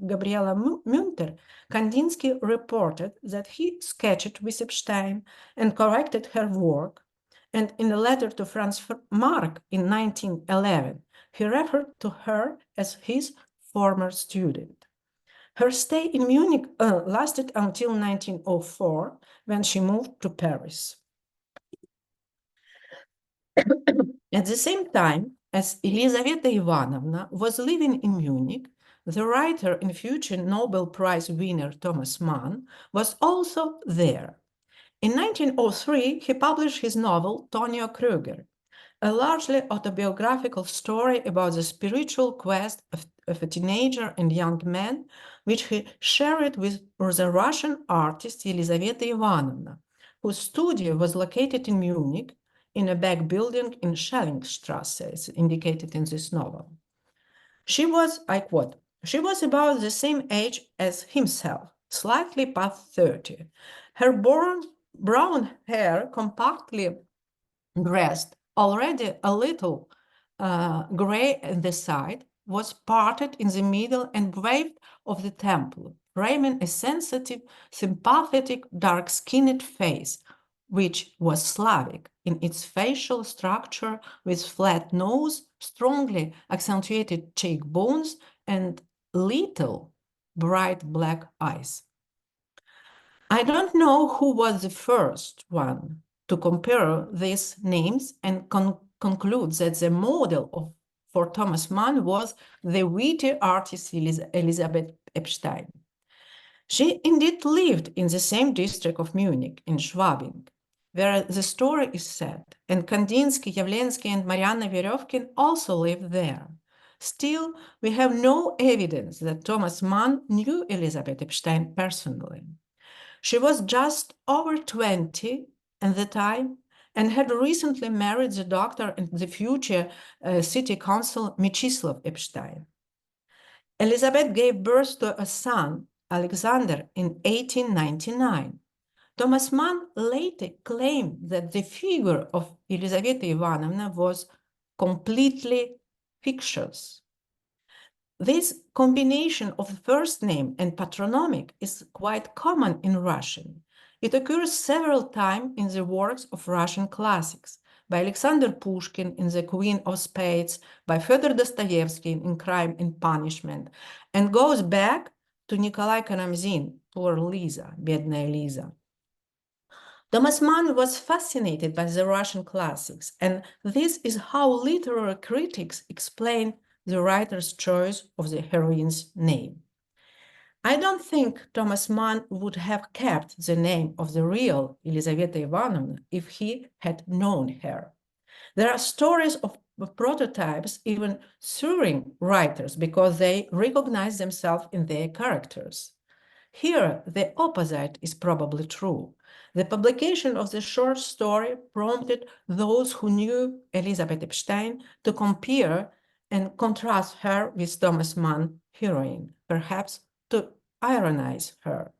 Gabriela Münter, Kandinsky reported that he sketched with Epstein and corrected her work, and in a letter to Franz Marc in 1911, he referred to her as his former student. Her stay in Munich lasted until 1904, when she moved to Paris. At the same time, as Elizaveta Ivanovna was living in Munich, the writer and future Nobel Prize winner Thomas Mann was also there. In 1903, he published his novel Tonio Krüger, a largely autobiographical story about the spiritual quest of a teenager and young man, which he shared with the Russian artist Elizaveta Ivanovna, whose studio was located in Munich, in a back building in Schellingstrasse, as indicated in this novel. She was, I quote, she was about the same age as himself, slightly past 30. Her brown hair, compactly dressed, already a little gray at the side, was parted in the middle and waved of the temple, framing a sensitive, sympathetic, dark-skinned face, which was Slavic in its facial structure, with flat nose, strongly accentuated cheekbones, and little bright black eyes. I don't know who was the first one to compare these names and conclude that the model for Thomas Mann was the witty artist Elisabeth Epstein. She indeed lived in the same district of Munich, in Schwabing, where the story is set, and Kandinsky, Yavlensky, and Marianna Verevkin also lived there. Still, we have no evidence that Thomas Mann knew Elisabeth Epstein personally. She was just over 20 at the time and had recently married the doctor and the future city council Mieczyslaw Epstein. Elizabeth gave birth to a son, Alexander, in 1899. Thomas Mann later claimed that the figure of Elizaveta Ivanovna was completely fictitious. This combination of first name and patronymic is quite common in Russian. It occurs several times in the works of Russian classics, by Alexander Pushkin in The Queen of Spades, by Fyodor Dostoevsky in Crime and Punishment, and goes back to Nikolai Karamzin, poor Lisa, Бедная Лиза. Thomas Mann was fascinated by the Russian classics, and this is how literary critics explain the writer's choice of the heroine's name. I don't think Thomas Mann would have kept the name of the real Elizaveta Ivanovna if he had known her. There are stories of prototypes even suing writers because they recognize themselves in their characters. Here, the opposite is probably true. The publication of the short story prompted those who knew Elizabeth Epstein to compare and contrast her with Thomas Mann heroine, perhaps to ironize her.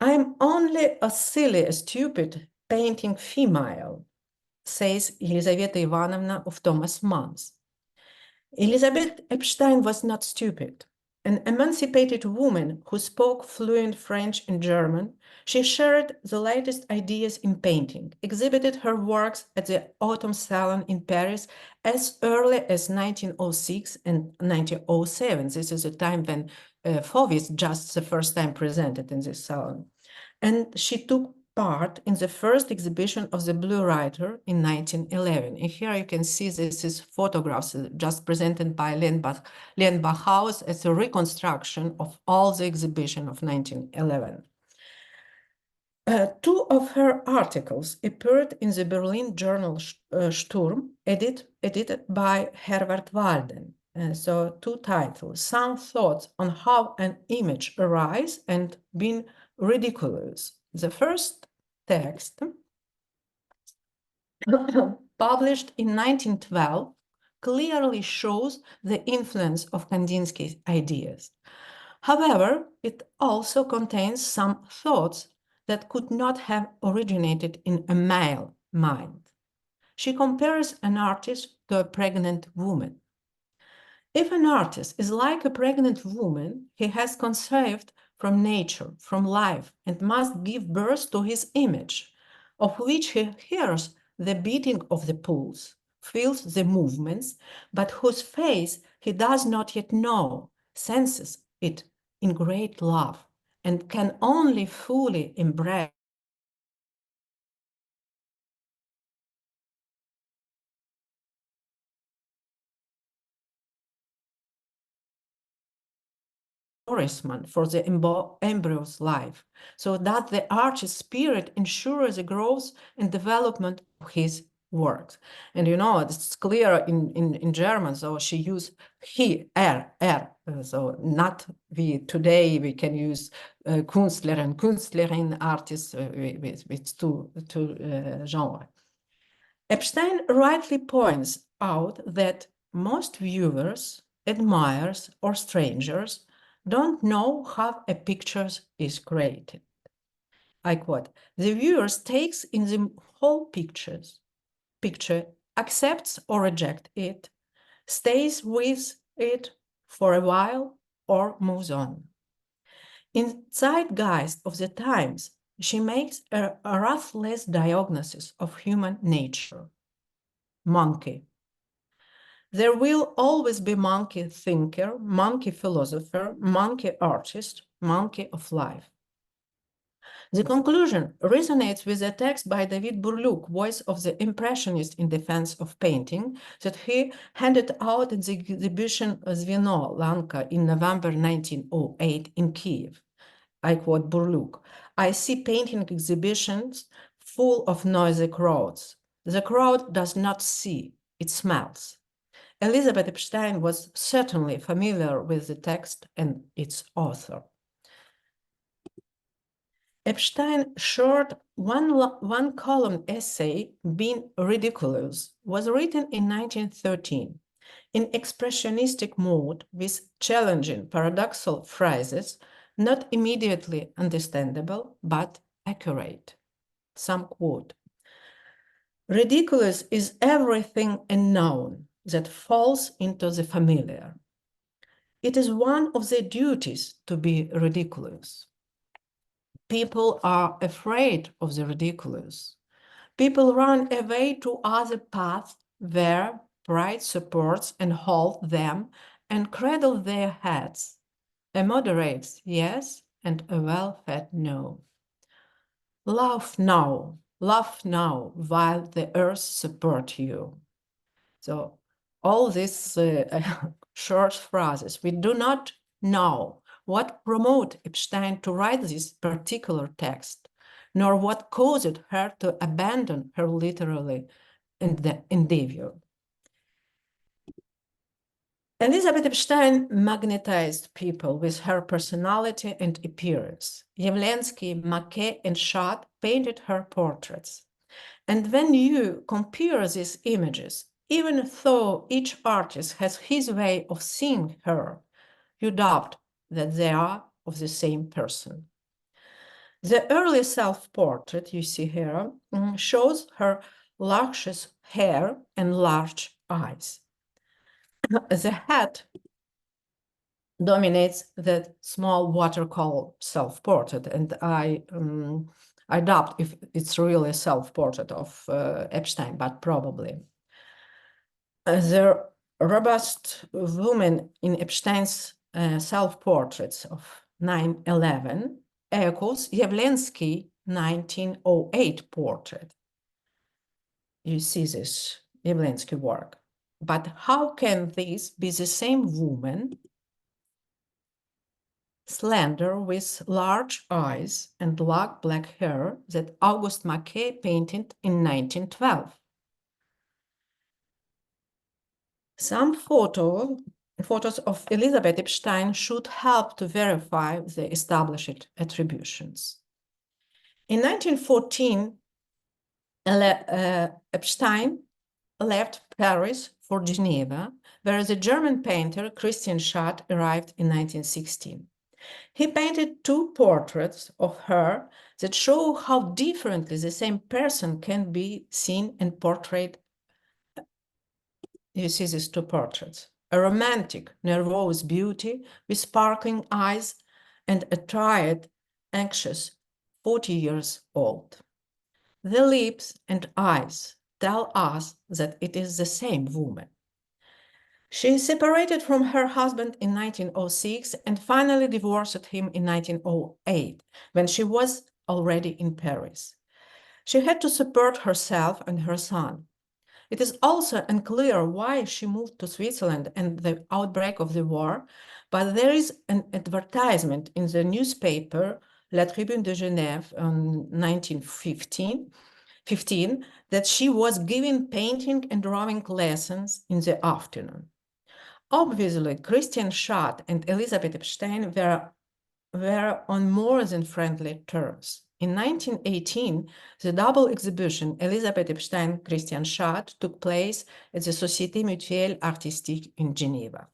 I'm only a silly, stupid painting female, says Elizaveta Ivanovna of Thomas Mann. Elizabeth Epstein was not stupid. An emancipated woman who spoke fluent French and German, she shared the latest ideas in painting, exhibited her works at the Autumn Salon in Paris as early as 1906 and 1907. This is a time when Fauvis just the first time presented in this salon. And she took part in the first exhibition of the Blue Rider in 1911. And here you can see this is photographs just presented by Lenbach House as a reconstruction of all the exhibition of 1911. Two of her articles appeared in the Berlin journal Sturm, edited by Herbert Walden. So two titles, Some Thoughts on How an Image Arises and Being Ridiculous. The first text published in 1912 clearly shows the influence of Kandinsky's ideas. However, it also contains some thoughts that could not have originated in a male mind. She compares an artist to a pregnant woman. If an artist is like a pregnant woman, he has conceived from nature, from life, and must give birth to his image, of which he hears the beating of the pulse, feels the movements, but whose face he does not yet know, senses it in great love, and can only fully embrace nourishment for the embryo's life, so that the artist's spirit ensures the growth and development of his works. And you know, it's clear in German, so she used he, so not we today we can use Künstler and Künstlerin, artists with two genres. Epstein rightly points out that most viewers, admirers, or strangers don't know how a picture is created. I quote, "The viewer takes in the whole picture, accepts or rejects it, stays with it for a while, or moves on." In Zeitgeist of the times, she makes a ruthless diagnosis of human nature. Monkey. There will always be monkey thinker, monkey philosopher, monkey artist, monkey of life. The conclusion resonates with a text by David Burluk, voice of the Impressionist in defense of painting, that he handed out at the exhibition Звено Lanka in November 1908 in Kiev. I quote Burluk, "I see painting exhibitions full of noisy crowds. The crowd does not see, it smells." Elizabeth Epstein was certainly familiar with the text and its author. Epstein's short one-column essay, Being Ridiculous, was written in 1913 in expressionistic mode with challenging paradoxical phrases, not immediately understandable, but accurate. Some quote, "Ridiculous is everything unknown that falls into the familiar. It is one of their duties to be ridiculous. People are afraid of the ridiculous. People run away to other paths where pride supports and holds them and cradle their heads. A moderate yes and a well-fed no. Laugh now, while the earth supports you." So all these short phrases, we do not know what prompted Epstein to write this particular text, nor what caused her to abandon her literary endeavor. Elizabeth Epstein magnetized people with her personality and appearance. Yevlensky, Maquet, and Schott painted her portraits. And when you compare these images, even though each artist has his way of seeing her, you doubt that they are of the same person. The early self-portrait you see here shows her luscious hair and large eyes. The head dominates the small watercolor self-portrait, and I doubt if it's really a self-portrait of Epstein, but probably. The robust woman in Epstein's self-portraits of 9/11 echoes Yevlensky's 1908 portrait. You see this Yevlensky work. But how can this be the same woman, slender with large eyes and black hair, that Auguste Maquet painted in 1912? Some photos of Elizabeth Epstein should help to verify the established attributions. In 1914, Epstein left Paris for Geneva, where the German painter Christian Schad arrived in 1916. He painted 2 portraits of her that show how differently the same person can be seen and portrayed. You see these 2 portraits. A romantic, nervous beauty with sparkling eyes and a tired, anxious 40 years old. The lips and eyes tell us that it is the same woman. She separated from her husband in 1906 and finally divorced him in 1908, when she was already in Paris. She had to support herself and her son. It is also unclear why she moved to Switzerland and the outbreak of the war, but there is an advertisement in the newspaper La Tribune de Genève in 1915 that she was giving painting and drawing lessons in the afternoon. Obviously, Christian Schad and Elisabeth Epstein were on more than friendly terms. In 1918, the double exhibition Elisabeth Epstein, Christian Schad took place at the Société Mutuelle Artistique in Geneva.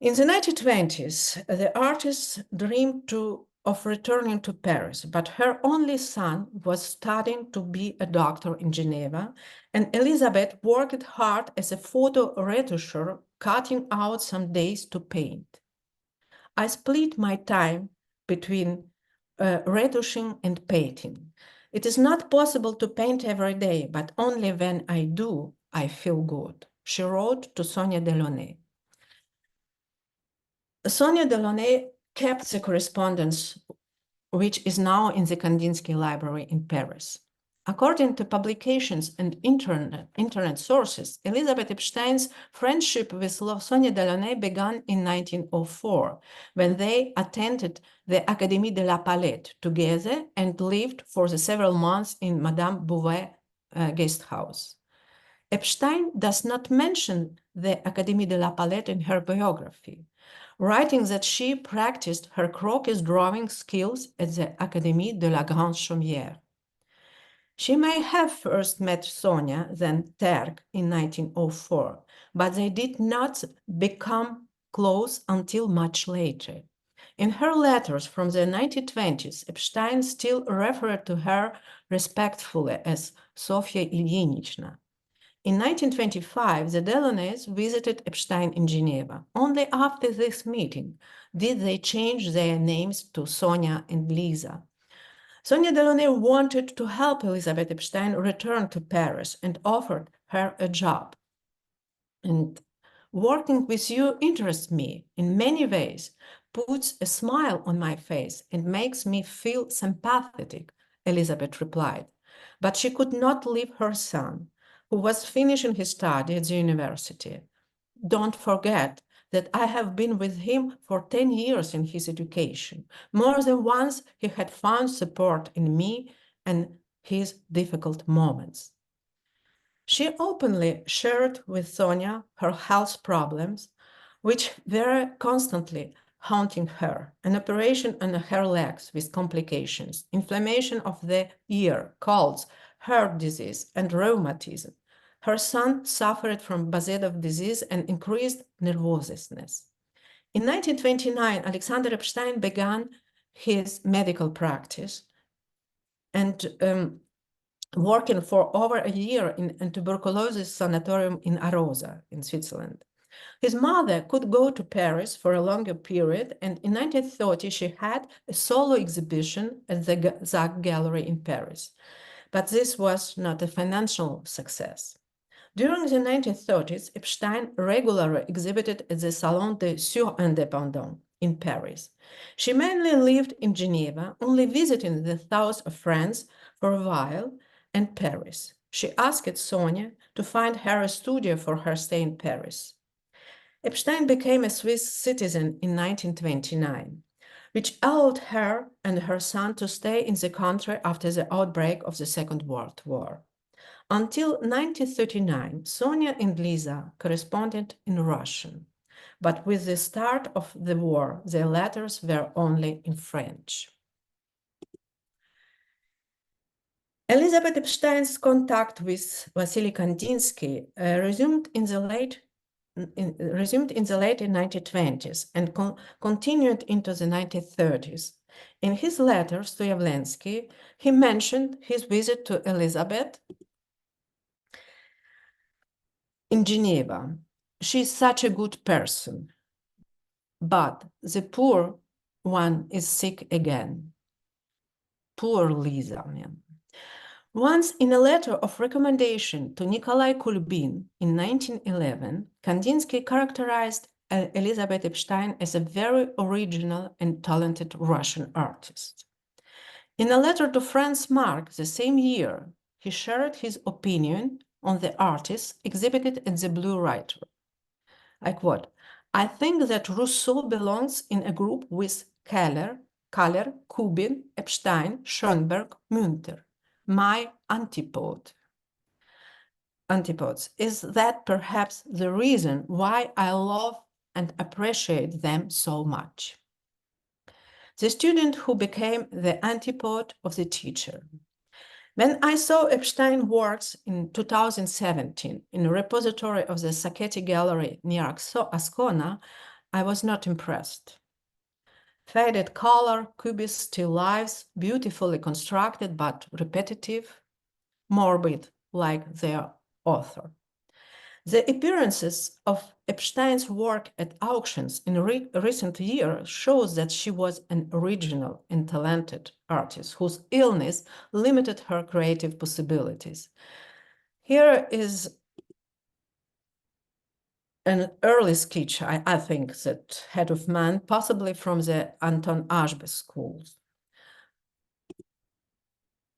In the 1920s, the artist dreamed of returning to Paris, but her only son was studying to be a doctor in Geneva, and Elisabeth worked hard as a photo retoucher, cutting out some days to paint. I split my time between retouching and painting. It is not possible to paint every day, but only when I do, I feel good, she wrote to Sonia Delaunay. Sonia Delaunay kept the correspondence, which is now in the Kandinsky Library in Paris. According to publications and internet sources, Elisabeth Epstein's friendship with Sonia Delaunay began in 1904, when they attended the Académie de la Palette together and lived for the several months in Madame Bouvet's guest house. Epstein does not mention the Académie de la Palette in her biography, writing that she practiced her croquis drawing skills at the Académie de la Grande Chaumière. She may have first met Sonia, then Terk, in 1904, but they did not become close until much later. In her letters from the 1920s, Epstein still referred to her respectfully as Sofia Ilyinichna. In 1925, the Delaunays visited Epstein in Geneva. Only after this meeting did they change their names to Sonia and Lisa. Sonia Delaunay wanted to help Elisabeth Epstein return to Paris and offered her a job. And working with you interests me in many ways, puts a smile on my face and makes me feel sympathetic, Elisabeth replied. But she could not leave her son, who was finishing his study at the university. Don't forget that I have been with him for 10 years in his education. More than once, he had found support in me and his difficult moments. She openly shared with Sonia her health problems, which were constantly haunting her: an operation on her legs with complications, inflammation of the ear, colds, heart disease, and rheumatism. Her son suffered from Bazedov disease and increased nervousness. In 1929, Alexander Epstein began his medical practice and working for over a year in a tuberculosis sanatorium in Arosa in Switzerland. His mother could go to Paris for a longer period, and in 1930 she had a solo exhibition at the Zag Gallery in Paris. But this was not a financial success. During the 1930s, Epstein regularly exhibited at the Salon des Surindépendants in Paris. She mainly lived in Geneva, only visiting the south of France for a while, and Paris. She asked Sonia to find her a studio for her stay in Paris. Epstein became a Swiss citizen in 1929, which allowed her and her son to stay in the country after the outbreak of the Second World War. Until 1939, Sonia and Lisa corresponded in Russian, but with the start of the war, their letters were only in French. Elizabeth Epstein's contact with Vasily Kandinsky resumed in the late 1920s and continued into the 1930s. In his letters to Yavlensky, he mentioned his visit to Elizabeth in Geneva. She's such a good person, but the poor one is sick again. Poor Lisa. Once, in a letter of recommendation to Nikolai Kulbin in 1911, Kandinsky characterized Elizabeth Epstein as a very original and talented Russian artist. In a letter to Franz Marc the same year, he shared his opinion on the artist exhibited at the Blue Writer. I quote, "I think that Rousseau belongs in a group with Keller, Kubin, Epstein, Schoenberg, Münter. My antipodes. Is that perhaps the reason why I love and appreciate them so much?" The student who became the antipode of the teacher. When I saw Epstein works in 2017 in a repository of the Sacchetti Gallery near Ascona, I was not impressed. Faded color, cubist still lifes, beautifully constructed but repetitive, morbid like their author. The appearances of Epstein's work at auctions in recent years shows that she was an original and talented artist whose illness limited her creative possibilities. Here is an early sketch, I think, that Head of Man, possibly from the Anton Ashby schools.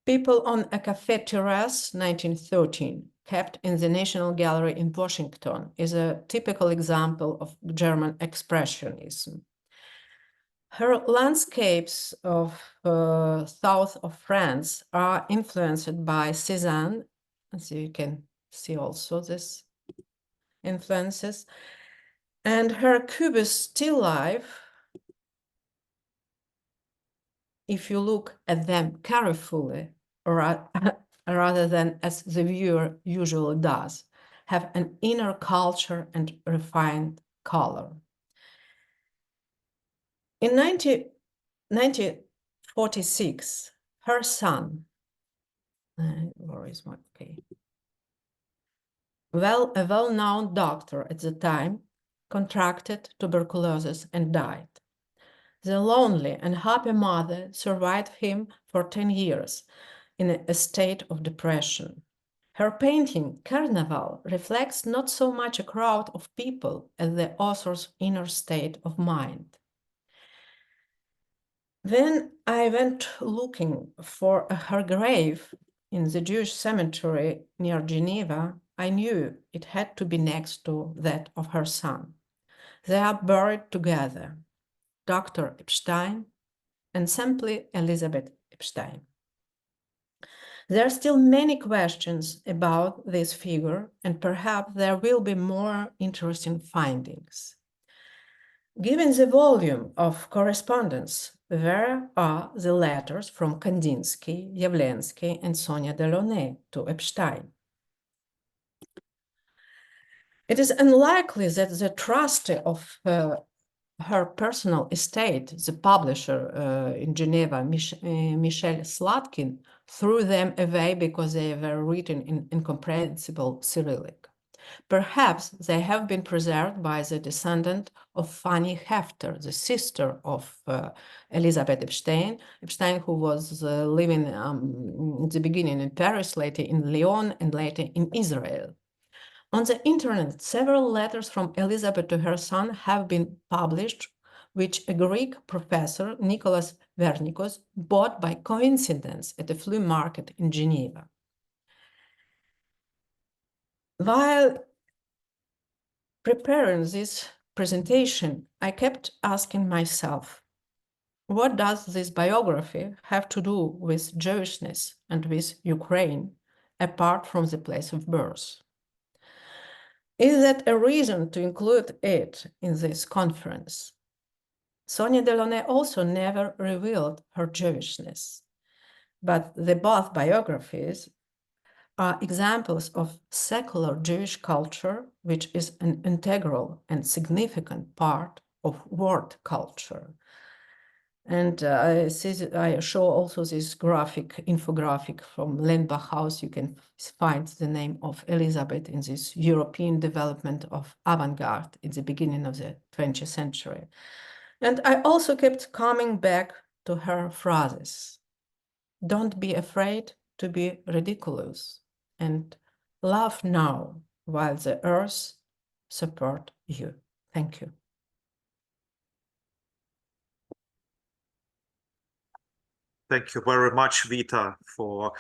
People on a Café Terrace, 1913, kept in the National Gallery in Washington, is a typical example of German expressionism. Her landscapes of south of France are influenced by Cézanne, as you can see also this influences, and her cubist still life, if you look at them carefully, rather than as the viewer usually does, have an inner culture and refined color. In 1946, her son, a well-known doctor at the time, contracted tuberculosis and died. The lonely and happy mother survived him for 10 years in a state of depression. Her painting, Carnival, reflects not so much a crowd of people as the author's inner state of mind. When I went looking for her grave in the Jewish cemetery near Geneva, I knew it had to be next to that of her son. They are buried together, Dr. Epstein and simply Elizabeth Epstein. There are still many questions about this figure, and perhaps there will be more interesting findings. Given the volume of correspondence, where are the letters from Kandinsky, Yavlensky, and Sonia Delaunay to Epstein? It is unlikely that the trustee of her personal estate, the publisher in Geneva, Michel Slatkin, threw them away because they were written in incomprehensible Cyrillic. Perhaps they have been preserved by the descendant of Fanny Hefter, the sister of Elizabeth Epstein, who was living in the beginning in Paris, later in Lyon, and later in Israel. On the internet, several letters from Elizabeth to her son have been published, which a Greek professor, Nicholas Vernikos, bought by coincidence at a flea market in Geneva. While preparing this presentation, I kept asking myself, what does this biography have to do with Jewishness and with Ukraine, apart from the place of birth? Is that a reason to include it in this conference? Sonia Delaunay also never revealed her Jewishness. but both biographies are examples of secular Jewish culture, which is an integral and significant part of world culture. And I show also this infographic from Lendbach House. You can find the name of Elizabeth in this European development of avant-garde in the beginning of the 20th century. And I also kept coming back to her phrases. Don't be afraid to be ridiculous, and laugh now while the earth support you. Thank you. Thank you very much, Vita, for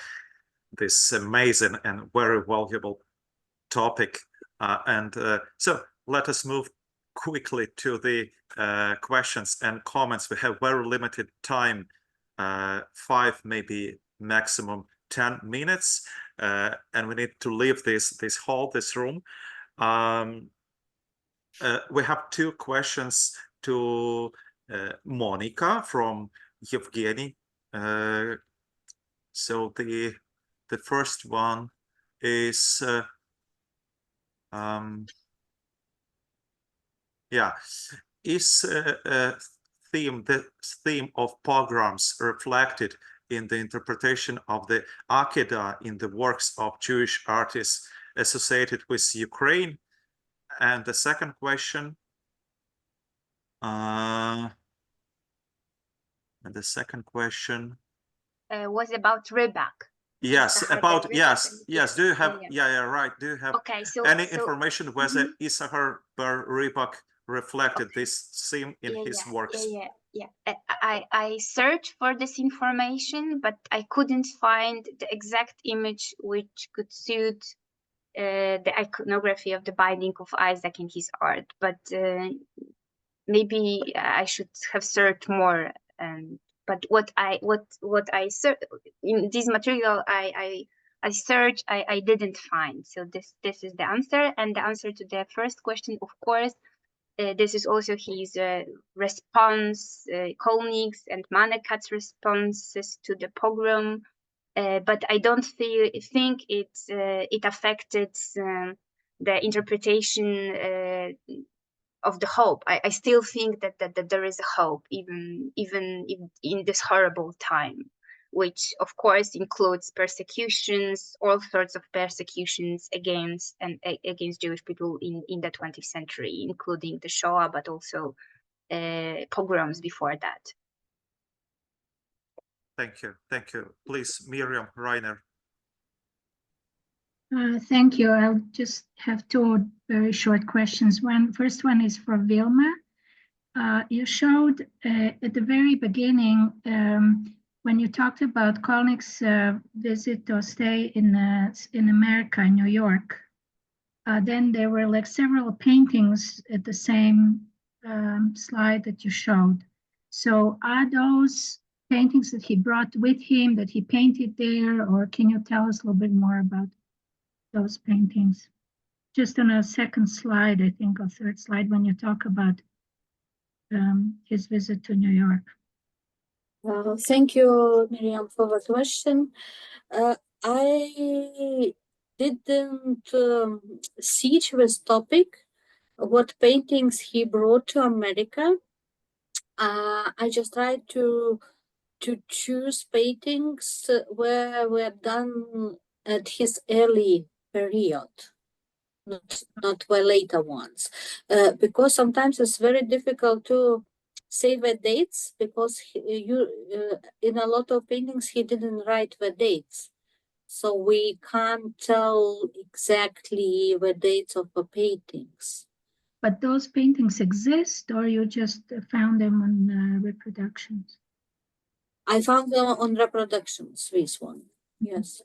this amazing and very valuable topic. So let us move quickly to the questions and comments. We have very limited time, 5, maybe maximum 10 minutes, and we need to leave this room. We have 2 questions to Monika from Evgeny. So the first one is is the theme of pogroms reflected in the interpretation of the Akedah in the works of Jewish artists associated with Ukraine? And the second question was about Rybak. Yes, about yes. Do you have right? Do you have any information whether Issachar Bar Rybak reflected this theme in his works? I searched for this information, but I couldn't find the exact image which could suit the iconography of the Binding of Isaac in his art. But maybe I should have searched more. But what I searched in this material, I searched, I didn't find. So this is the answer. And the answer to the first question, of course, this is also his response, Kolnik's and Manekat's responses to the pogrom. But I don't think it affected the interpretation of the hope. I still think that there is a hope, even in this horrible time, which of course includes persecutions, all sorts of persecutions against Jewish people in the 20th century, including the Shoah, but also pogroms before that. Thank you. Please, Miriam Reiner. Thank you. I'll just have 2 very short questions. First one is for Vilma. You showed at the very beginning when you talked about Kolnik's visit or stay in America, in New York. Then there were like several paintings at the same slide that you showed. So are those paintings that he brought with him, that he painted there, or can you tell us a little bit more about those paintings? Just on a second slide, I think, or third slide, when you talk about his visit to New York. Thank you, Miriam, for the question. I didn't siege this topic, what paintings he brought to America. I just tried to choose paintings where were done at his early period, not the later ones, because sometimes it's very difficult to say the dates, because in a lot of paintings he didn't write the dates, so we can't tell exactly the dates of the paintings. But those paintings exist, or you just found them on reproductions? I found them on reproductions, this one, yes.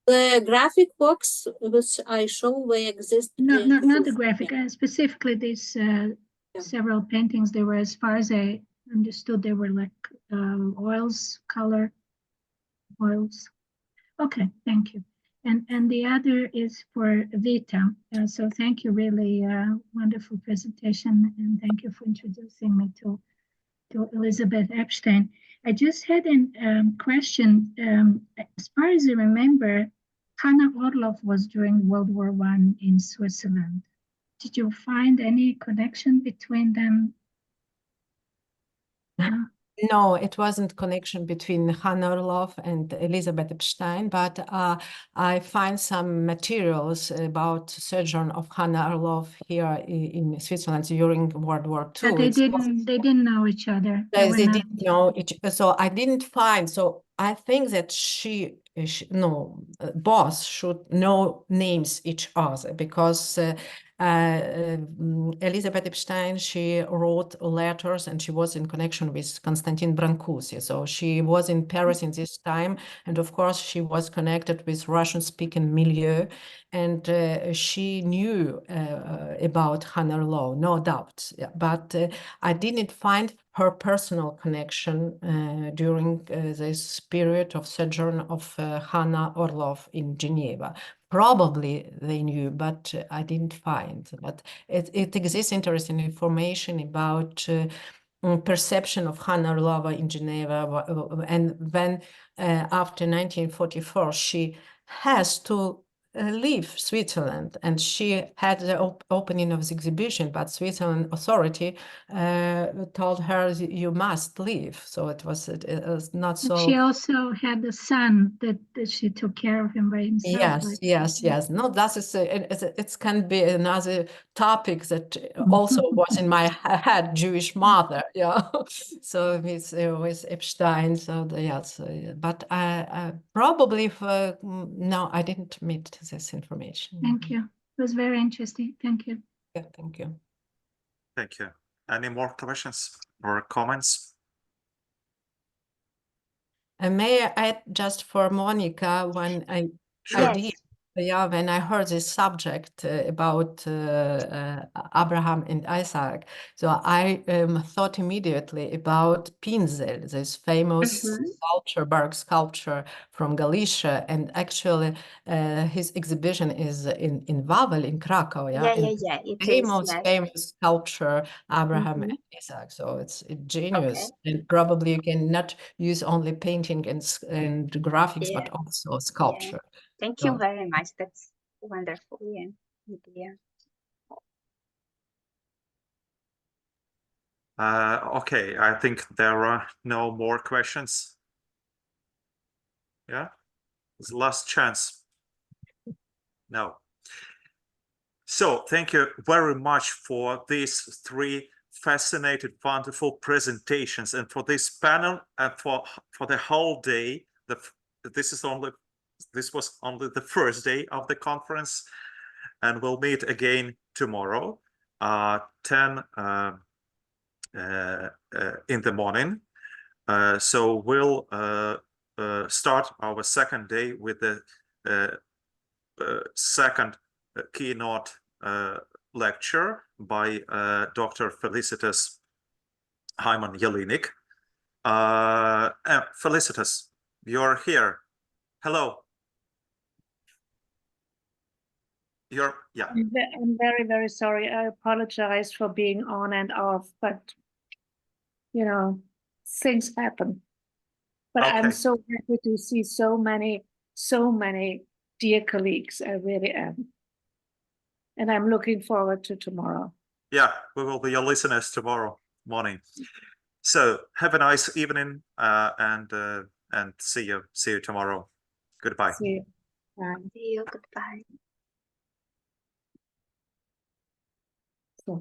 The graphic works which I show, they exist. No, not the graphic, specifically these several paintings. They were, as far as I understood, they were like oils, color oils. Okay, thank you. And the other is for Vita. So thank you, really wonderful presentation, and thank you for introducing me to Elizabeth Epstein. I just had a question. As far as I remember, Hanna Orlov was during World War I in Switzerland. Did you find any connection between them? No, it wasn't connection between Hanna Orlov and Elizabeth Epstein, but I find some materials about sojourn of Hanna Orlov here in Switzerland during World War II. But they didn't know each other. They didn't know each, so I didn't find. So I think that boss should know names each other, because Elizabeth Epstein, she wrote letters and she was in connection with Konstantin Brancusi. So she was in Paris in this time. And of course, she was connected with Russian-speaking milieu. And she knew about Hanna Orlov, no doubt. Yeah. But I didn't find her personal connection during this period of sojourn of Hanna Orlov in Geneva. Probably they knew, but I didn't find. But it exists interesting information about perception of Hanna Orlova in Geneva. And when after 1944, she has to leave Switzerland, and she had the opening of the exhibition, but Switzerland authority told her you must leave. So it was not so. She also had a son that she took care of him by himself. Yes. No, that is it can be another topic that also was in my head. Jewish mother, yeah. So with Epstein. So yes, but I probably no, I didn't meet this information. Thank you. It was very interesting. Thank you. Yeah, thank you. Thank you. Any more questions or comments? And may I add just for Monika, when I did, when I heard this subject about Abraham and Isaac, so I thought immediately about Pinzel, this famous Berg sculpture from Galicia, and actually his exhibition is in Wawel in Krakow. Famous sculpture Abraham and Isaac. So it's genius, and probably you cannot use only painting and graphics, but also sculpture. Thank you very much. That's wonderful. Yeah. Okay, I think there are no more questions. Yeah, it's the last chance. No. So thank you very much for these three fascinating, wonderful presentations, and for this panel, and for the whole day. This was only the first day of the conference, and we'll meet again tomorrow, 10 in the morning. So we'll start our second day with the second keynote lecture by Dr. Felicitas Hyman-Jelinek. Felicitas, you're here. Hello. I'm very, very sorry. I apologize for being on and off, but you know, things happen. But Okay. I'm so happy to see so many dear colleagues. I really am. And I'm looking forward to tomorrow. Yeah, we will be your listeners tomorrow morning. So have a nice evening, and see you tomorrow. Goodbye. See you. Bye. See you. Goodbye. So,